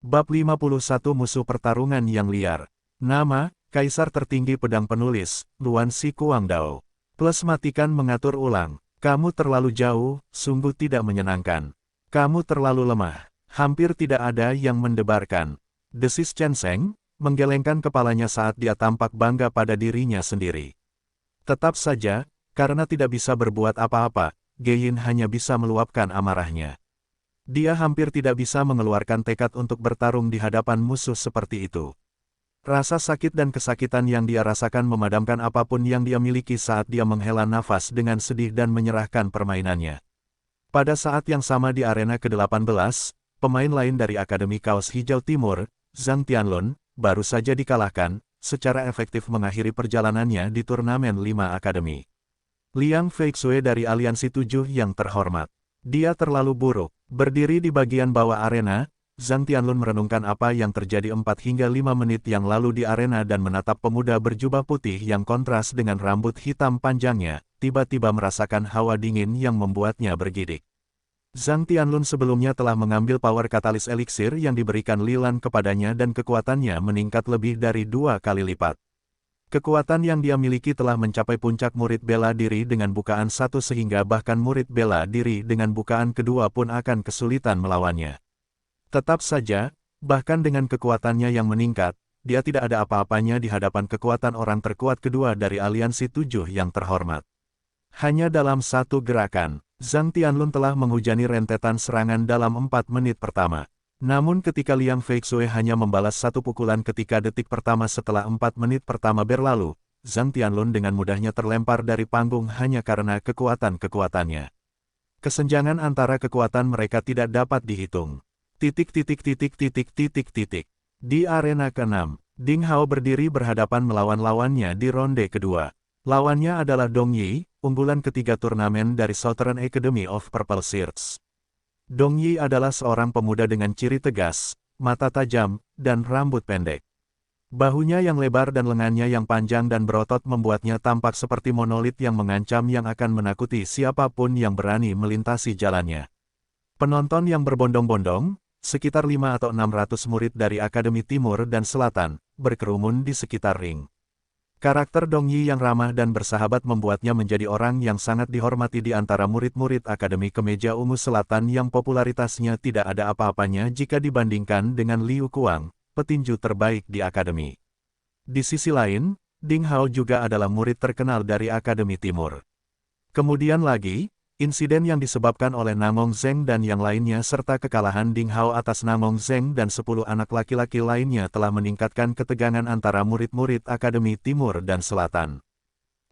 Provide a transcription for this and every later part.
Bab 51 Musuh Pertarungan yang Liar. Nama, Kaisar Tertinggi Pedang Penulis, Luan Si Kuangdao. Plus matikan mengatur ulang. Kamu terlalu jauh, sungguh tidak menyenangkan. Kamu terlalu lemah. Hampir tidak ada yang mendebarkan. Desis Chen Sheng, menggelengkan kepalanya saat dia tampak bangga pada dirinya sendiri. Tetap saja, karena tidak bisa berbuat apa-apa, Ge Yin hanya bisa meluapkan amarahnya. Dia hampir tidak bisa mengeluarkan tekad untuk bertarung di hadapan musuh seperti itu. Rasa sakit dan kesakitan yang dia rasakan memadamkan apapun yang dia miliki saat dia menghela nafas dengan sedih dan menyerahkan permainannya. Pada saat yang sama di arena ke-18, pemain lain dari Akademi Kaos Hijau Timur, Zhang Tianlun, baru saja dikalahkan, secara efektif mengakhiri perjalanannya di turnamen 5 Akademi. Liang Feixue dari Aliansi 7 yang terhormat. Dia terlalu buruk. Berdiri di bagian bawah arena, Zhang Tianlun merenungkan apa yang terjadi 4 hingga 5 menit yang lalu di arena dan menatap pemuda berjubah putih yang kontras dengan rambut hitam panjangnya, tiba-tiba merasakan hawa dingin yang membuatnya bergidik. Zhang Tianlun sebelumnya telah mengambil power katalis eliksir yang diberikan Lilan kepadanya dan kekuatannya meningkat lebih dari 2 kali lipat. Kekuatan yang dia miliki telah mencapai puncak murid bela diri dengan bukaan 1 sehingga bahkan murid bela diri dengan bukaan kedua pun akan kesulitan melawannya. Tetap saja, bahkan dengan kekuatannya yang meningkat, dia tidak ada apa-apanya di hadapan kekuatan orang terkuat kedua dari Aliansi 7 yang terhormat. Hanya dalam satu gerakan, Zhang Tianlun telah menghujani rentetan serangan dalam 4 menit pertama. Namun ketika Liang Feixue hanya membalas satu pukulan ketika detik pertama setelah 4 menit pertama berlalu, Zhang Tianlun dengan mudahnya terlempar dari panggung hanya karena kekuatan-kekuatannya. Kesenjangan antara kekuatan mereka tidak dapat dihitung. Di arena ke-6, Ding Hao berdiri berhadapan melawan lawannya di ronde kedua. Lawannya adalah Dong Yi, unggulan ketiga turnamen dari Southern Academy of Purple Shirts. Dong Yi adalah seorang pemuda dengan ciri tegas, mata tajam, dan rambut pendek. Bahunya yang lebar dan lengannya yang panjang dan berotot membuatnya tampak seperti monolit yang mengancam yang akan menakuti siapapun yang berani melintasi jalannya. Penonton yang berbondong-bondong, sekitar 5 atau 600 murid dari Akademi Timur dan Selatan, berkerumun di sekitar ring. Karakter Dong Yi yang ramah dan bersahabat membuatnya menjadi orang yang sangat dihormati di antara murid-murid Akademi Kemeja Ungu Selatan yang popularitasnya tidak ada apa-apanya jika dibandingkan dengan Liu Kuang, petinju terbaik di Akademi. Di sisi lain, Ding Hao juga adalah murid terkenal dari Akademi Timur. Kemudian lagi, insiden yang disebabkan oleh Namong Zeng dan yang lainnya serta kekalahan Ding Hao atas Namong Zeng dan 10 anak laki-laki lainnya telah meningkatkan ketegangan antara murid-murid Akademi Timur dan Selatan.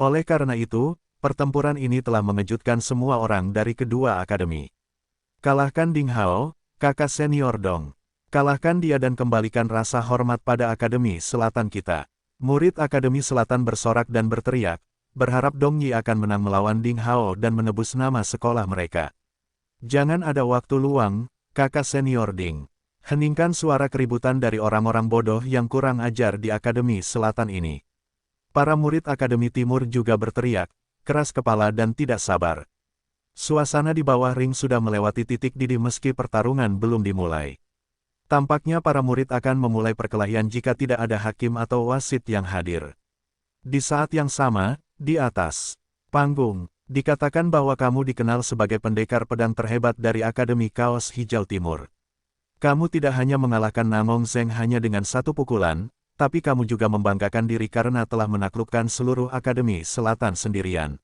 Oleh karena itu, pertempuran ini telah mengejutkan semua orang dari kedua akademi. Kalahkan Ding Hao, kakak senior Dong. Kalahkan dia dan kembalikan rasa hormat pada Akademi Selatan kita. Murid Akademi Selatan bersorak dan berteriak, berharap Dong Yi akan menang melawan Ding Hao dan menebus nama sekolah mereka. Jangan ada waktu luang, kakak senior Ding. Heningkan suara keributan dari orang-orang bodoh yang kurang ajar di Akademi Selatan ini. Para murid Akademi Timur juga berteriak, keras kepala dan tidak sabar. Suasana di bawah ring sudah melewati titik didih meski pertarungan belum dimulai. Tampaknya para murid akan memulai perkelahian jika tidak ada hakim atau wasit yang hadir. Di saat yang sama, di atas panggung, dikatakan bahwa kamu dikenal sebagai pendekar pedang terhebat dari Akademi Kaos Hijau Timur. Kamu tidak hanya mengalahkan Namong Zeng hanya dengan satu pukulan, tapi kamu juga membanggakan diri karena telah menaklukkan seluruh Akademi Selatan sendirian.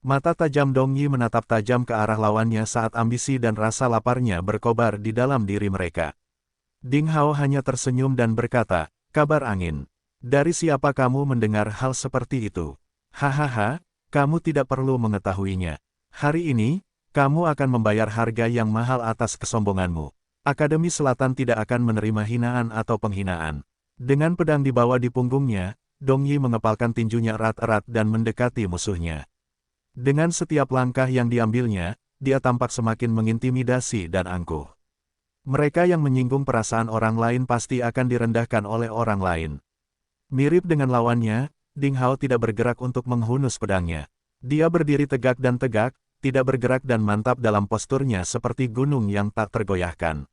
Mata tajam Dong Yi menatap tajam ke arah lawannya saat ambisi dan rasa laparnya berkobar di dalam diri mereka. Ding Hao hanya tersenyum dan berkata, kabar angin. Dari siapa kamu mendengar hal seperti itu? Hahaha, kamu tidak perlu mengetahuinya. Hari ini, kamu akan membayar harga yang mahal atas kesombonganmu. Akademi Selatan tidak akan menerima hinaan atau penghinaan. Dengan pedang dibawa di punggungnya, Dong Yi mengepalkan tinjunya erat-erat dan mendekati musuhnya. Dengan setiap langkah yang diambilnya, dia tampak semakin mengintimidasi dan angkuh. Mereka yang menyinggung perasaan orang lain pasti akan direndahkan oleh orang lain. Mirip dengan lawannya, Ding Hao tidak bergerak untuk menghunus pedangnya. Dia berdiri tegak dan tegak, tidak bergerak dan mantap dalam posturnya seperti gunung yang tak tergoyahkan.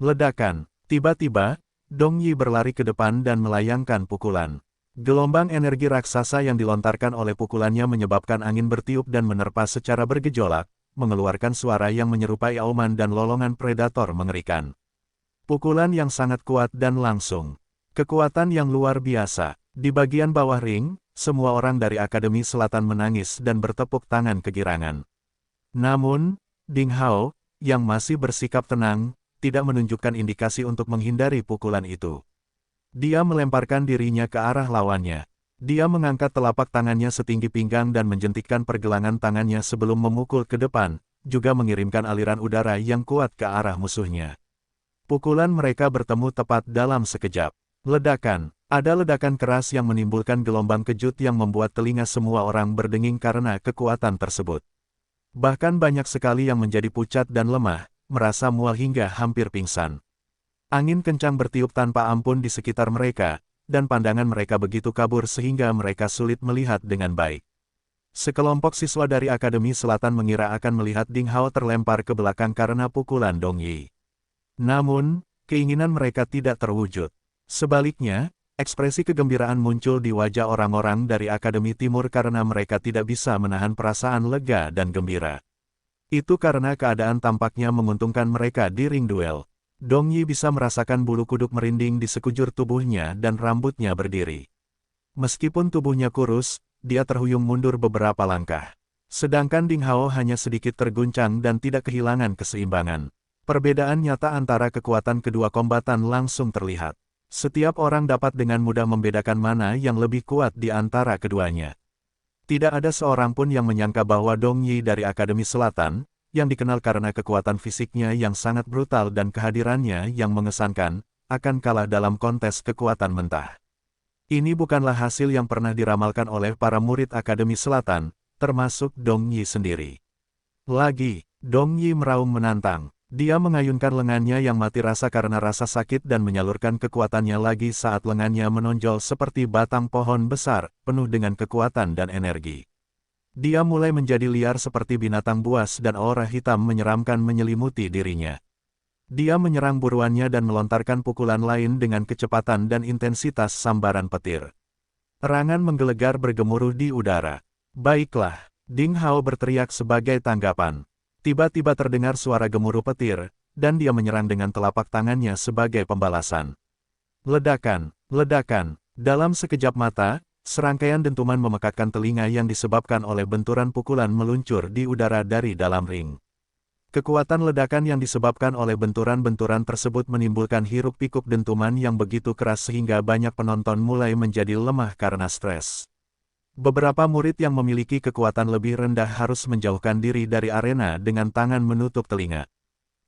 Ledakan, Tiba-tiba, Dong Yi berlari ke depan dan melayangkan pukulan. Gelombang energi raksasa yang dilontarkan oleh pukulannya menyebabkan angin bertiup dan menerpa secara bergejolak, mengeluarkan suara yang menyerupai auman dan lolongan predator mengerikan. Pukulan yang sangat kuat dan langsung. Kekuatan yang luar biasa. Di bagian bawah ring, semua orang dari Akademi Selatan menangis dan bertepuk tangan kegirangan. Namun, Ding Hao, yang masih bersikap tenang, tidak menunjukkan indikasi untuk menghindari pukulan itu. Dia melemparkan dirinya ke arah lawannya. Dia mengangkat telapak tangannya setinggi pinggang dan menjentikkan pergelangan tangannya sebelum memukul ke depan, juga mengirimkan aliran udara yang kuat ke arah musuhnya. Pukulan mereka bertemu tepat dalam sekejap. Ledakan. Ada ledakan keras yang menimbulkan gelombang kejut yang membuat telinga semua orang berdenging karena kekuatan tersebut. Bahkan banyak sekali yang menjadi pucat dan lemah, merasa mual hingga hampir pingsan. Angin kencang bertiup tanpa ampun di sekitar mereka, dan pandangan mereka begitu kabur sehingga mereka sulit melihat dengan baik. Sekelompok siswa dari Akademi Selatan mengira akan melihat Ding Hao terlempar ke belakang karena pukulan Dong Yi. Namun, keinginan mereka tidak terwujud. Sebaliknya, ekspresi kegembiraan muncul di wajah orang-orang dari Akademi Timur karena mereka tidak bisa menahan perasaan lega dan gembira. Itu karena keadaan tampaknya menguntungkan mereka di ring duel. Dong Yi bisa merasakan bulu kuduk merinding di sekujur tubuhnya dan rambutnya berdiri. Meskipun tubuhnya kurus, dia terhuyung mundur beberapa langkah. Sedangkan Ding Hao hanya sedikit terguncang dan tidak kehilangan keseimbangan. Perbedaan nyata antara kekuatan kedua kombatan langsung terlihat. Setiap orang dapat dengan mudah membedakan mana yang lebih kuat di antara keduanya. Tidak ada seorang pun yang menyangka bahwa Dong Yi dari Akademi Selatan, yang dikenal karena kekuatan fisiknya yang sangat brutal dan kehadirannya yang mengesankan, akan kalah dalam kontes kekuatan mentah. Ini bukanlah hasil yang pernah diramalkan oleh para murid Akademi Selatan, termasuk Dong Yi sendiri. Lagi, Dong Yi meraung menantang. Dia mengayunkan lengannya yang mati rasa karena rasa sakit dan menyalurkan kekuatannya lagi saat lengannya menonjol seperti batang pohon besar, penuh dengan kekuatan dan energi. Dia mulai menjadi liar seperti binatang buas dan aura hitam menyeramkan menyelimuti dirinya. Dia menyerang buruannya dan melontarkan pukulan lain dengan kecepatan dan intensitas sambaran petir. Erangan menggelegar bergemuruh di udara. Baiklah, Ding Hao berteriak sebagai tanggapan. Tiba-tiba terdengar suara gemuruh petir, dan dia menyerang dengan telapak tangannya sebagai pembalasan. Ledakan, ledakan. Dalam sekejap mata, serangkaian dentuman memekakkan telinga yang disebabkan oleh benturan pukulan meluncur di udara dari dalam ring. Kekuatan ledakan yang disebabkan oleh benturan-benturan tersebut menimbulkan hiruk-pikuk dentuman yang begitu keras sehingga banyak penonton mulai menjadi lemah karena stres. Beberapa murid yang memiliki kekuatan lebih rendah harus menjauhkan diri dari arena dengan tangan menutup telinga.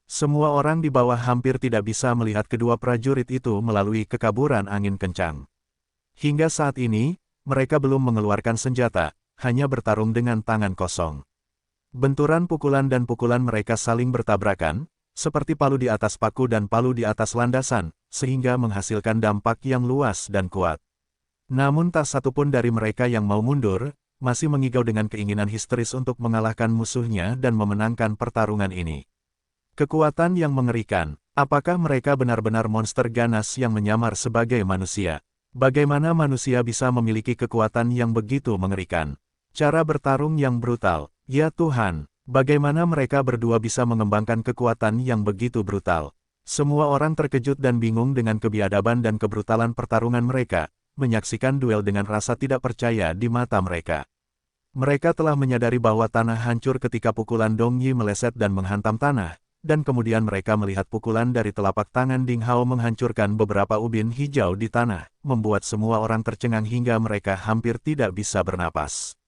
Semua orang di bawah hampir tidak bisa melihat kedua prajurit itu melalui kekaburan angin kencang. Hingga saat ini, mereka belum mengeluarkan senjata, hanya bertarung dengan tangan kosong. Benturan pukulan dan pukulan mereka saling bertabrakan, seperti palu di atas paku dan palu di atas landasan, sehingga menghasilkan dampak yang luas dan kuat. Namun tak satu pun dari mereka yang mau mundur, masih mengigau dengan keinginan histeris untuk mengalahkan musuhnya dan memenangkan pertarungan ini. Kekuatan yang mengerikan. Apakah mereka benar-benar monster ganas yang menyamar sebagai manusia? Bagaimana manusia bisa memiliki kekuatan yang begitu mengerikan? Cara bertarung yang brutal. Ya Tuhan, bagaimana mereka berdua bisa mengembangkan kekuatan yang begitu brutal? Semua orang terkejut dan bingung dengan kebiadaban dan kebrutalan pertarungan mereka, menyaksikan duel dengan rasa tidak percaya di mata mereka. Mereka telah menyadari bahwa tanah hancur ketika pukulan Dong Yi meleset dan menghantam tanah, dan kemudian mereka melihat pukulan dari telapak tangan Ding Hao menghancurkan beberapa ubin hijau di tanah, membuat semua orang tercengang hingga mereka hampir tidak bisa bernapas.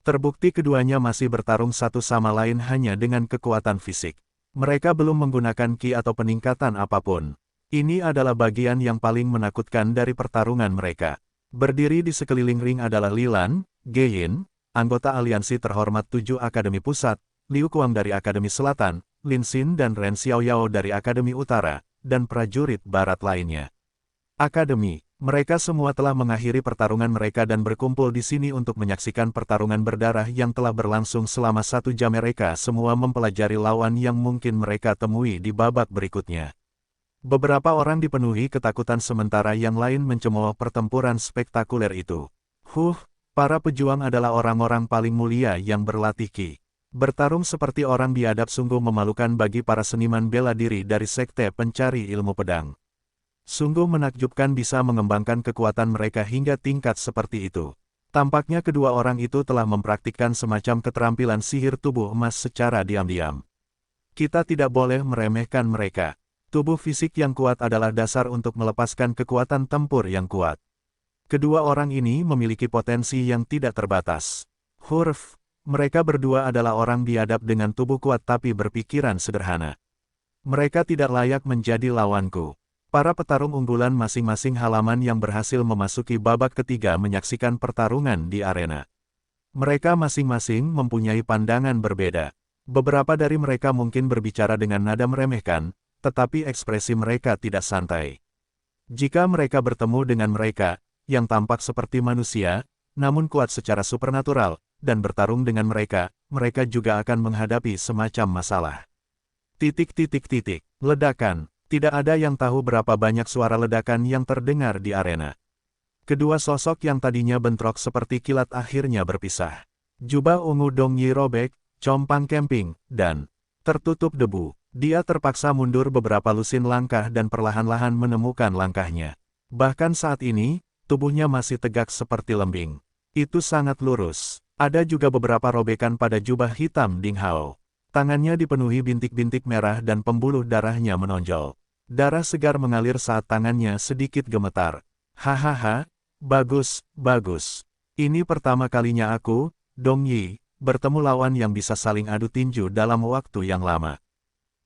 Terbukti keduanya masih bertarung satu sama lain hanya dengan kekuatan fisik. Mereka belum menggunakan ki atau peningkatan apapun. Ini adalah bagian yang paling menakutkan dari pertarungan mereka. Berdiri di sekeliling ring adalah Li Lan, Ge Yin, anggota aliansi terhormat 7 Akademi Pusat, Liu Kuang dari Akademi Selatan, Lin Xin dan Ren Xiaoyao dari Akademi Utara, dan prajurit barat lainnya. Akademi, mereka semua telah mengakhiri pertarungan mereka dan berkumpul di sini untuk menyaksikan pertarungan berdarah yang telah berlangsung selama 1 jam. Mereka semua mempelajari lawan yang mungkin mereka temui di babak berikutnya. Beberapa orang dipenuhi ketakutan sementara yang lain mencemooh pertempuran spektakuler itu. Para pejuang adalah orang-orang paling mulia yang berlatih Qi. Bertarung seperti orang biadab sungguh memalukan bagi para seniman bela diri dari sekte pencari ilmu pedang. Sungguh menakjubkan bisa mengembangkan kekuatan mereka hingga tingkat seperti itu. Tampaknya kedua orang itu telah mempraktikkan semacam keterampilan sihir tubuh emas secara diam-diam. Kita tidak boleh meremehkan mereka. Tubuh fisik yang kuat adalah dasar untuk melepaskan kekuatan tempur yang kuat. Kedua orang ini memiliki potensi yang tidak terbatas. Mereka berdua adalah orang biadab dengan tubuh kuat tapi berpikiran sederhana. Mereka tidak layak menjadi lawanku. Para petarung unggulan masing-masing halaman yang berhasil memasuki babak ketiga menyaksikan pertarungan di arena. Mereka masing-masing mempunyai pandangan berbeda. Beberapa dari mereka mungkin berbicara dengan nada meremehkan, tetapi ekspresi mereka tidak santai. Jika mereka bertemu dengan mereka, yang tampak seperti manusia, namun kuat secara supernatural, dan bertarung dengan mereka, mereka juga akan menghadapi semacam masalah. Ledakan. Tidak ada yang tahu berapa banyak suara ledakan yang terdengar di arena. Kedua sosok yang tadinya bentrok seperti kilat akhirnya berpisah. Jubah ungu Dong Yi robek, compang kemping, dan tertutup debu. Dia terpaksa mundur beberapa lusin langkah dan perlahan-lahan menemukan langkahnya. Bahkan saat ini, tubuhnya masih tegak seperti lembing. Itu sangat lurus. Ada juga beberapa robekan pada jubah hitam Ding Hao. Tangannya dipenuhi bintik-bintik merah dan pembuluh darahnya menonjol. Darah segar mengalir saat tangannya sedikit gemetar. Hahaha, bagus. Ini pertama kalinya aku, Dong Yi, bertemu lawan yang bisa saling adu tinju dalam waktu yang lama.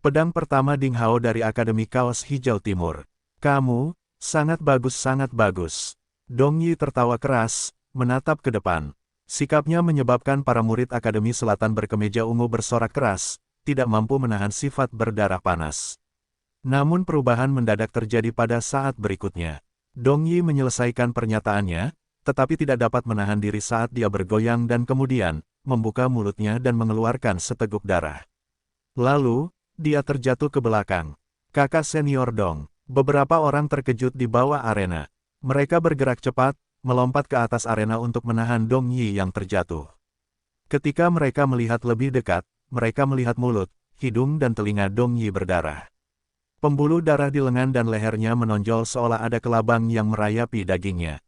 Pedang pertama Ding Hao dari Akademi Kaos Hijau Timur. Kamu, sangat bagus. Dong Yi tertawa keras, menatap ke depan. Sikapnya menyebabkan para murid Akademi Selatan berkemeja ungu bersorak keras, tidak mampu menahan sifat berdarah panas. Namun perubahan mendadak terjadi pada saat berikutnya. Dong Yi menyelesaikan pernyataannya, tetapi tidak dapat menahan diri saat dia bergoyang dan kemudian, membuka mulutnya dan mengeluarkan seteguk darah. Lalu, dia terjatuh ke belakang. Kakak senior Dong. Beberapa orang terkejut di bawah arena. Mereka bergerak cepat, melompat ke atas arena untuk menahan Dong Yi yang terjatuh. Ketika mereka melihat lebih dekat, mereka melihat mulut, hidung dan telinga Dong Yi berdarah. Pembuluh darah di lengan dan lehernya menonjol seolah ada kelabang yang merayapi dagingnya.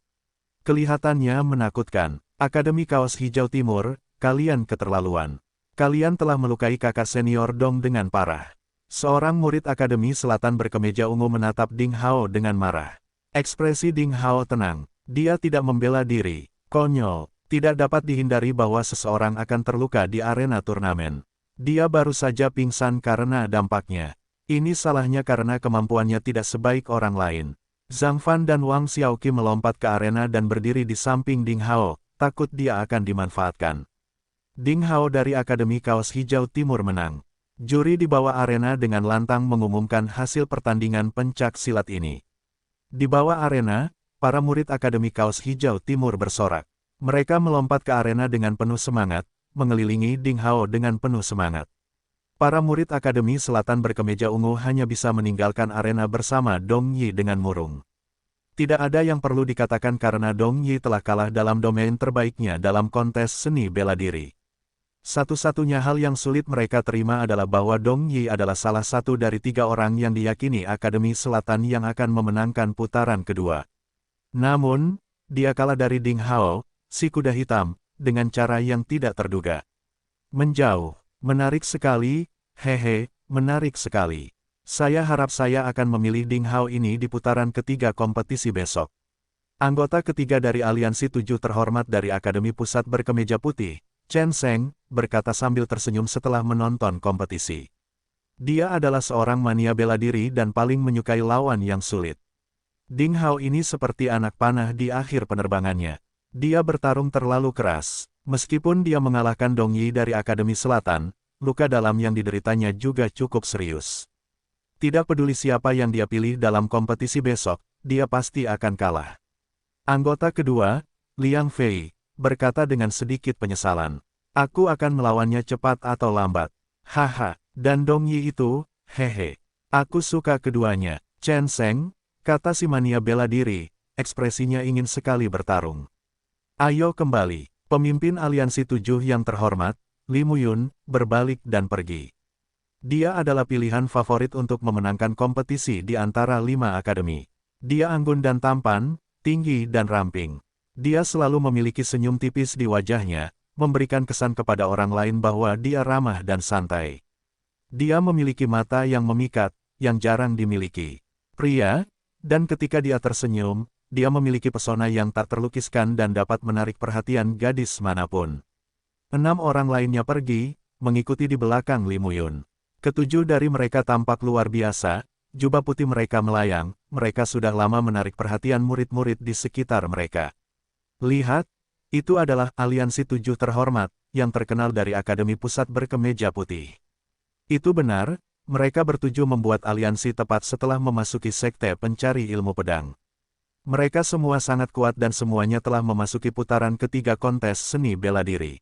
Kelihatannya menakutkan. Akademi Kaos Hijau Timur, kalian keterlaluan. Kalian telah melukai kakak senior Dong dengan parah. Seorang murid Akademi Selatan berkemeja ungu menatap Ding Hao dengan marah. Ekspresi Ding Hao tenang. Dia tidak membela diri. Konyol. Tidak dapat dihindari bahwa seseorang akan terluka di arena turnamen. Dia baru saja pingsan karena dampaknya. Ini salahnya karena kemampuannya tidak sebaik orang lain. Zhang Fan dan Wang Xiaoqi melompat ke arena dan berdiri di samping Ding Hao, takut dia akan dimanfaatkan. Ding Hao dari Akademi Kaos Hijau Timur menang. Juri di bawah arena dengan lantang mengumumkan hasil pertandingan pencak silat ini. Di bawah arena, para murid Akademi Kaos Hijau Timur bersorak. Mereka melompat ke arena dengan penuh semangat, mengelilingi Ding Hao dengan penuh semangat. Para murid Akademi Selatan berkemeja ungu hanya bisa meninggalkan arena bersama Dong Yi dengan murung. Tidak ada yang perlu dikatakan karena Dong Yi telah kalah dalam domain terbaiknya dalam kontes seni bela diri. Satu-satunya hal yang sulit mereka terima adalah bahwa Dong Yi adalah salah satu dari 3 orang yang diyakini Akademi Selatan yang akan memenangkan putaran kedua. Namun, dia kalah dari Ding Hao, si kuda hitam, dengan cara yang tidak terduga. Menjauh. Menarik sekali, menarik sekali. Saya harap saya akan memilih Ding Hao ini di putaran ketiga kompetisi besok. Anggota ketiga dari Aliansi 7 terhormat dari Akademi Pusat berkemeja putih, Chen Sheng, berkata sambil tersenyum setelah menonton kompetisi. Dia adalah seorang mania bela diri dan paling menyukai lawan yang sulit. Ding Hao ini seperti anak panah di akhir penerbangannya. Dia bertarung terlalu keras. Meskipun dia mengalahkan Dong Yi dari Akademi Selatan, luka dalam yang dideritanya juga cukup serius. Tidak peduli siapa yang dia pilih dalam kompetisi besok, dia pasti akan kalah. Anggota kedua, Liang Fei, berkata dengan sedikit penyesalan. Aku akan melawannya cepat atau lambat. Dan Dong Yi itu, Aku suka keduanya. Chen Sheng, kata si mania bela diri, ekspresinya ingin sekali bertarung. Ayo kembali, pemimpin aliansi 7 yang terhormat, Li Muyun, berbalik dan pergi. Dia adalah pilihan favorit untuk memenangkan kompetisi di antara 5 akademi. Dia anggun dan tampan, tinggi dan ramping. Dia selalu memiliki senyum tipis di wajahnya, memberikan kesan kepada orang lain bahwa dia ramah dan santai. Dia memiliki mata yang memikat, yang jarang dimiliki pria, dan ketika dia tersenyum, dia memiliki pesona yang tak terlukiskan dan dapat menarik perhatian gadis manapun. 6 orang lainnya pergi, mengikuti di belakang Li Muyun. Ketujuh dari mereka tampak luar biasa, jubah putih mereka melayang, mereka sudah lama menarik perhatian murid-murid di sekitar mereka. Lihat, itu adalah aliansi 7 terhormat, yang terkenal dari Akademi Pusat berkemeja putih. Itu benar, mereka bertuju membuat aliansi tepat setelah memasuki sekte pencari ilmu pedang. Mereka semua sangat kuat dan semuanya telah memasuki putaran ketiga kontes seni bela diri.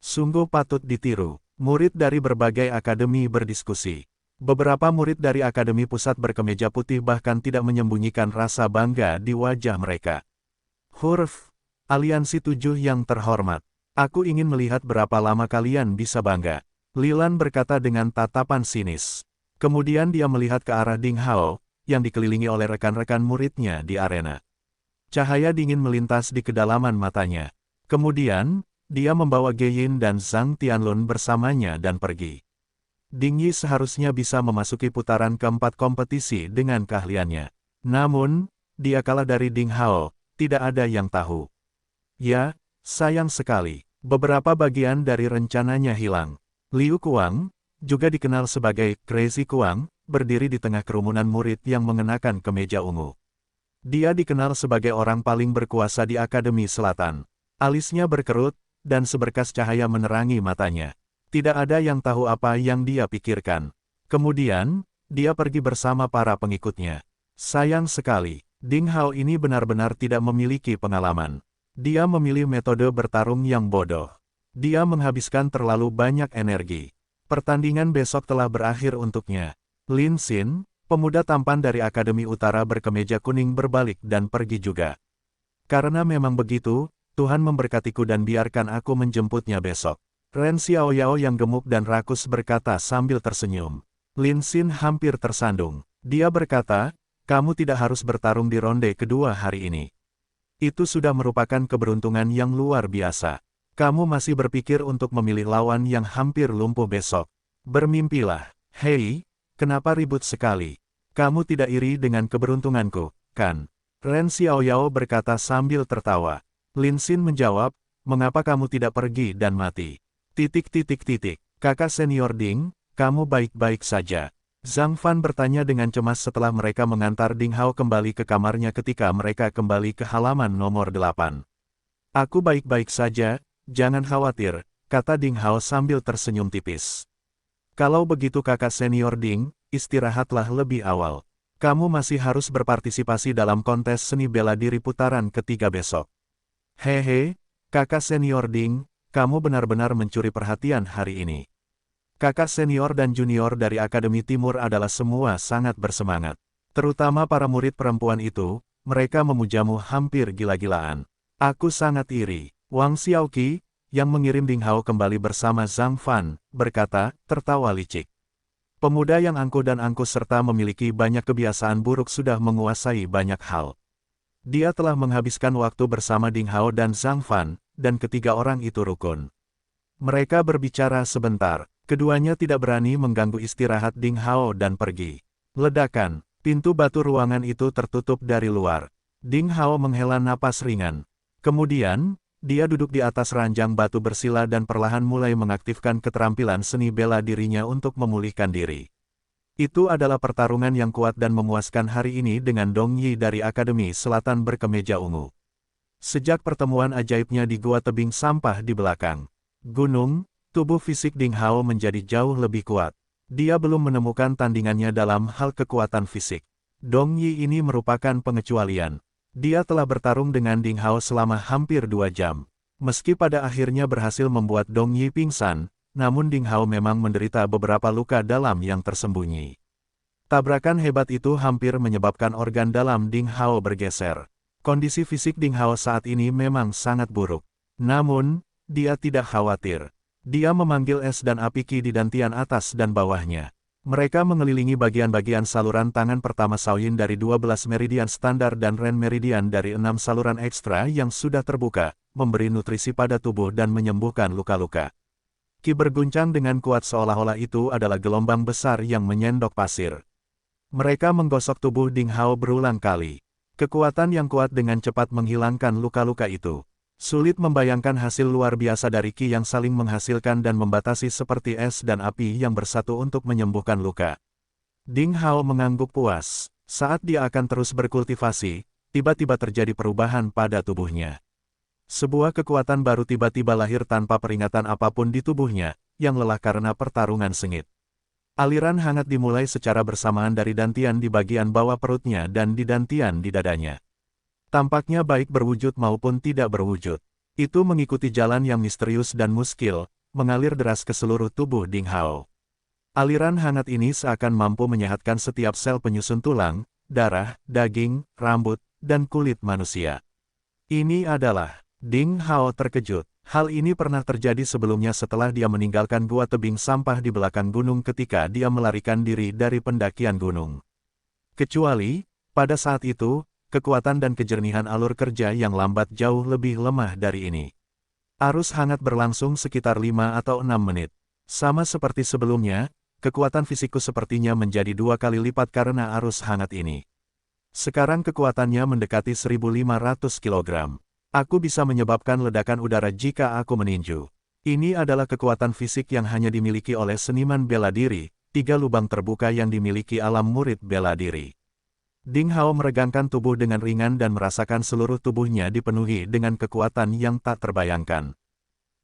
Sungguh patut ditiru, murid dari berbagai akademi berdiskusi. Beberapa murid dari Akademi Pusat berkemeja putih bahkan tidak menyembunyikan rasa bangga di wajah mereka. Huruf, aliansi 7 yang terhormat. Aku ingin melihat berapa lama kalian bisa bangga. Lilan berkata dengan tatapan sinis. Kemudian dia melihat ke arah Ding Hao, yang dikelilingi oleh rekan-rekan muridnya di arena. Cahaya dingin melintas di kedalaman matanya. Kemudian, dia membawa Ge Yin dan Zhang Tianlun bersamanya dan pergi. Ding Yi seharusnya bisa memasuki putaran keempat kompetisi dengan keahliannya. Namun, dia kalah dari Ding Hao, tidak ada yang tahu. Ya, sayang sekali, beberapa bagian dari rencananya hilang. Liu Kuang, juga dikenal sebagai Crazy Kuang, berdiri di tengah kerumunan murid yang mengenakan kemeja ungu. Dia dikenal sebagai orang paling berkuasa di Akademi Selatan. Alisnya berkerut, dan seberkas cahaya menerangi matanya. Tidak ada yang tahu apa yang dia pikirkan. Kemudian, dia pergi bersama para pengikutnya. Sayang sekali, Ding Hao ini benar-benar tidak memiliki pengalaman. Dia memilih metode bertarung yang bodoh. Dia menghabiskan terlalu banyak energi. Pertandingan besok telah berakhir untuknya. Lin Xin, pemuda tampan dari Akademi Utara berkemeja kuning berbalik dan pergi juga. Karena memang begitu, Tuhan memberkatiku dan biarkan aku menjemputnya besok. Ren Xiaoyao yang gemuk dan rakus berkata sambil tersenyum. Lin Xin hampir tersandung. Dia berkata, kamu tidak harus bertarung di ronde kedua hari ini. Itu sudah merupakan keberuntungan yang luar biasa. Kamu masih berpikir untuk memilih lawan yang hampir lumpuh besok. Bermimpilah. Hei, kenapa ribut sekali? Kamu tidak iri dengan keberuntunganku, kan? Ren Xiaoyao berkata sambil tertawa. Lin Xin menjawab, mengapa kamu tidak pergi dan mati? Kakak senior Ding, kamu baik-baik saja. Zhang Fan bertanya dengan cemas setelah mereka mengantar Ding Hao kembali ke kamarnya ketika mereka kembali ke halaman nomor 8. Aku baik-baik saja, jangan khawatir, kata Ding Hao sambil tersenyum tipis. Kalau begitu kakak senior Ding, istirahatlah lebih awal. Kamu masih harus berpartisipasi dalam kontes seni bela diri putaran ketiga besok. Hehe, kakak senior Ding, kamu benar-benar mencuri perhatian hari ini. Kakak senior dan junior dari Akademi Timur adalah semua sangat bersemangat. Terutama para murid perempuan itu, mereka memujamu hampir gila-gilaan. Aku sangat iri. Wang Xiaoqi, yang mengirim Ding Hao kembali bersama Zhang Fan, berkata, tertawa licik. Pemuda yang angkuh dan angkuh serta memiliki banyak kebiasaan buruk sudah menguasai banyak hal. Dia telah menghabiskan waktu bersama Ding Hao dan Zhang Fan, dan ketiga orang itu rukun. Mereka berbicara sebentar, keduanya tidak berani mengganggu istirahat Ding Hao dan pergi. Ledakan, pintu batu ruangan itu tertutup dari luar. Ding Hao menghela napas ringan. Kemudian, dia duduk di atas ranjang batu bersila dan perlahan mulai mengaktifkan keterampilan seni bela dirinya untuk memulihkan diri. Itu adalah pertarungan yang kuat dan memuaskan hari ini dengan Dong Yi dari Akademi Selatan berkemeja ungu. Sejak pertemuan ajaibnya di gua tebing sampah di belakang gunung, tubuh fisik Ding Hao menjadi jauh lebih kuat. Dia belum menemukan tandingannya dalam hal kekuatan fisik. Dong Yi ini merupakan pengecualian. Dia telah bertarung dengan Ding Hao selama hampir 2 jam. Meski pada akhirnya berhasil membuat Dong Yi pingsan, namun Ding Hao memang menderita beberapa luka dalam yang tersembunyi. Tabrakan hebat itu hampir menyebabkan organ dalam Ding Hao bergeser. Kondisi fisik Ding Hao saat ini memang sangat buruk. Namun, dia tidak khawatir. Dia memanggil es dan api Qi di dantian atas dan bawahnya. Mereka mengelilingi bagian-bagian saluran tangan pertama Shaoyin dari 12 meridian standar dan Ren meridian dari 6 saluran ekstra yang sudah terbuka, memberi nutrisi pada tubuh dan menyembuhkan luka-luka. Qi berguncang dengan kuat seolah-olah itu adalah gelombang besar yang menyendok pasir. Mereka menggosok tubuh Ding Hao berulang kali. Kekuatan yang kuat dengan cepat menghilangkan luka-luka itu. Sulit membayangkan hasil luar biasa dari Qi yang saling menghasilkan dan membatasi seperti es dan api yang bersatu untuk menyembuhkan luka. Ding Hao mengangguk puas. Saat dia akan terus berkultivasi, tiba-tiba terjadi perubahan pada tubuhnya. Sebuah kekuatan baru tiba-tiba lahir tanpa peringatan apapun di tubuhnya, yang lelah karena pertarungan sengit. Aliran hangat dimulai secara bersamaan dari dantian di bagian bawah perutnya dan di dantian di dadanya. Tampaknya baik berwujud maupun tidak berwujud. Itu mengikuti jalan yang misterius dan muskil, mengalir deras ke seluruh tubuh Ding Hao. Aliran hangat ini seakan mampu menyehatkan setiap sel penyusun tulang, darah, daging, rambut, dan kulit manusia. Ini adalah... Ding Hao terkejut. Hal ini pernah terjadi sebelumnya setelah dia meninggalkan gua tebing sampah di belakang gunung ketika dia melarikan diri dari pendakian gunung. Kecuali, pada saat itu, kekuatan dan kejernihan alur kerja yang lambat jauh lebih lemah dari ini. Arus hangat berlangsung sekitar 5 atau 6 menit. Sama seperti sebelumnya, kekuatan fisikku sepertinya menjadi 2 kali lipat karena arus hangat ini. Sekarang kekuatannya mendekati 1.500 kg. Aku bisa menyebabkan ledakan udara jika aku meninju. Ini adalah kekuatan fisik yang hanya dimiliki oleh seniman bela diri, 3 lubang terbuka yang dimiliki alam murid bela diri. Ding Hao meregangkan tubuh dengan ringan dan merasakan seluruh tubuhnya dipenuhi dengan kekuatan yang tak terbayangkan.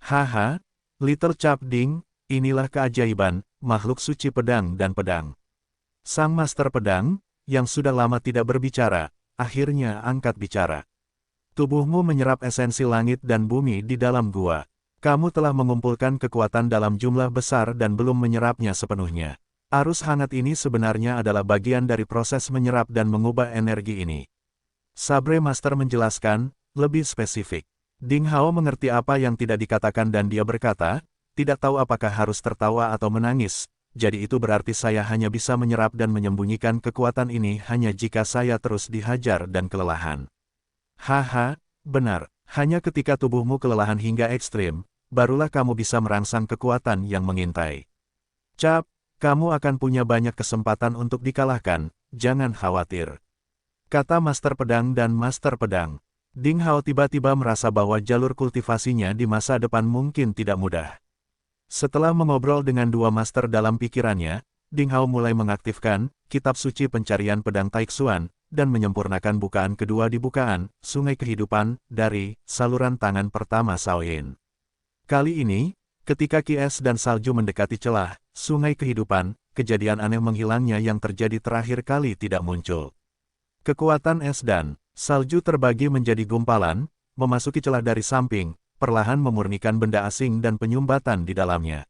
Haha, Little Cap Ding, inilah keajaiban, makhluk suci pedang dan pedang. Sang Master Pedang, yang sudah lama tidak berbicara, akhirnya angkat bicara. Tubuhmu menyerap esensi langit dan bumi di dalam gua. Kamu telah mengumpulkan kekuatan dalam jumlah besar dan belum menyerapnya sepenuhnya. Arus hangat ini sebenarnya adalah bagian dari proses menyerap dan mengubah energi ini. Sabre Master menjelaskan, lebih spesifik. Ding Hao mengerti apa yang tidak dikatakan dan dia berkata, tidak tahu apakah harus tertawa atau menangis, jadi itu berarti saya hanya bisa menyerap dan menyembunyikan kekuatan ini hanya jika saya terus dihajar dan kelelahan. Haha, benar, hanya ketika tubuhmu kelelahan hingga ekstrim, barulah kamu bisa merangsang kekuatan yang mengintai. Cap, kamu akan punya banyak kesempatan untuk dikalahkan, jangan khawatir. Kata Master Pedang dan Master Pedang. Ding Hao tiba-tiba merasa bahwa jalur kultivasinya di masa depan mungkin tidak mudah. Setelah mengobrol dengan 2 master dalam pikirannya, Ding Hao mulai mengaktifkan Kitab Suci Pencarian Pedang Taixuan, dan menyempurnakan bukaan kedua di bukaan, Sungai Kehidupan, dari saluran tangan pertama Shaoyin. Kali ini, ketika Qi es dan salju mendekati celah, Sungai Kehidupan, kejadian aneh menghilangnya yang terjadi terakhir kali tidak muncul. Kekuatan es dan salju terbagi menjadi gumpalan, memasuki celah dari samping, perlahan memurnikan benda asing dan penyumbatan di dalamnya.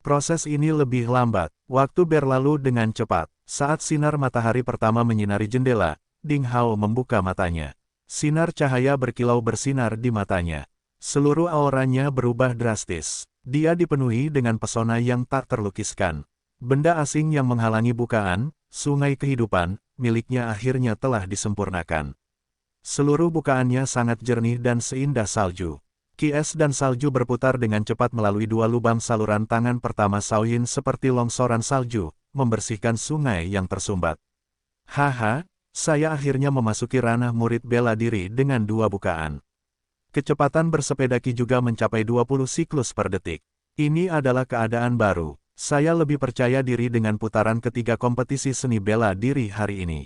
Proses ini lebih lambat, waktu berlalu dengan cepat. Saat sinar matahari pertama menyinari jendela, Ding Hao membuka matanya. Sinar cahaya berkilau bersinar di matanya. Seluruh auranya berubah drastis. Dia dipenuhi dengan pesona yang tak terlukiskan. Benda asing yang menghalangi bukaan, Sungai Kehidupan, miliknya akhirnya telah disempurnakan. Seluruh bukaannya sangat jernih dan seindah salju. Qi es dan salju berputar dengan cepat melalui 2 lubang saluran tangan pertama Shaoyin seperti longsoran salju, membersihkan sungai yang tersumbat. Haha, saya akhirnya memasuki ranah murid bela diri dengan 2 bukaan. Kecepatan bersepeda Qi juga mencapai 20 siklus per detik. Ini adalah keadaan baru. Saya lebih percaya diri dengan putaran ketiga kompetisi seni bela diri hari ini.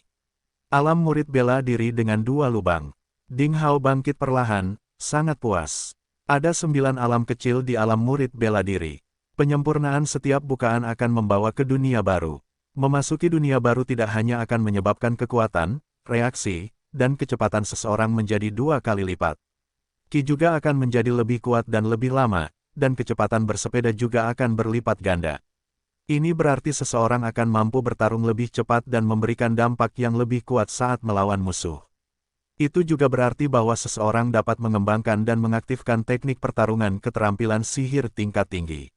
Alam murid bela diri dengan 2 lubang. Ding Hao bangkit perlahan, sangat puas. Ada 9 alam kecil di alam murid bela diri. Penyempurnaan setiap bukaan akan membawa ke dunia baru. Memasuki dunia baru tidak hanya akan menyebabkan kekuatan, reaksi, dan kecepatan seseorang menjadi 2 kali lipat. Qi juga akan menjadi lebih kuat dan lebih lama, dan kecepatan bersepeda juga akan berlipat ganda. Ini berarti seseorang akan mampu bertarung lebih cepat dan memberikan dampak yang lebih kuat saat melawan musuh. Itu juga berarti bahwa seseorang dapat mengembangkan dan mengaktifkan teknik pertarungan keterampilan sihir tingkat tinggi.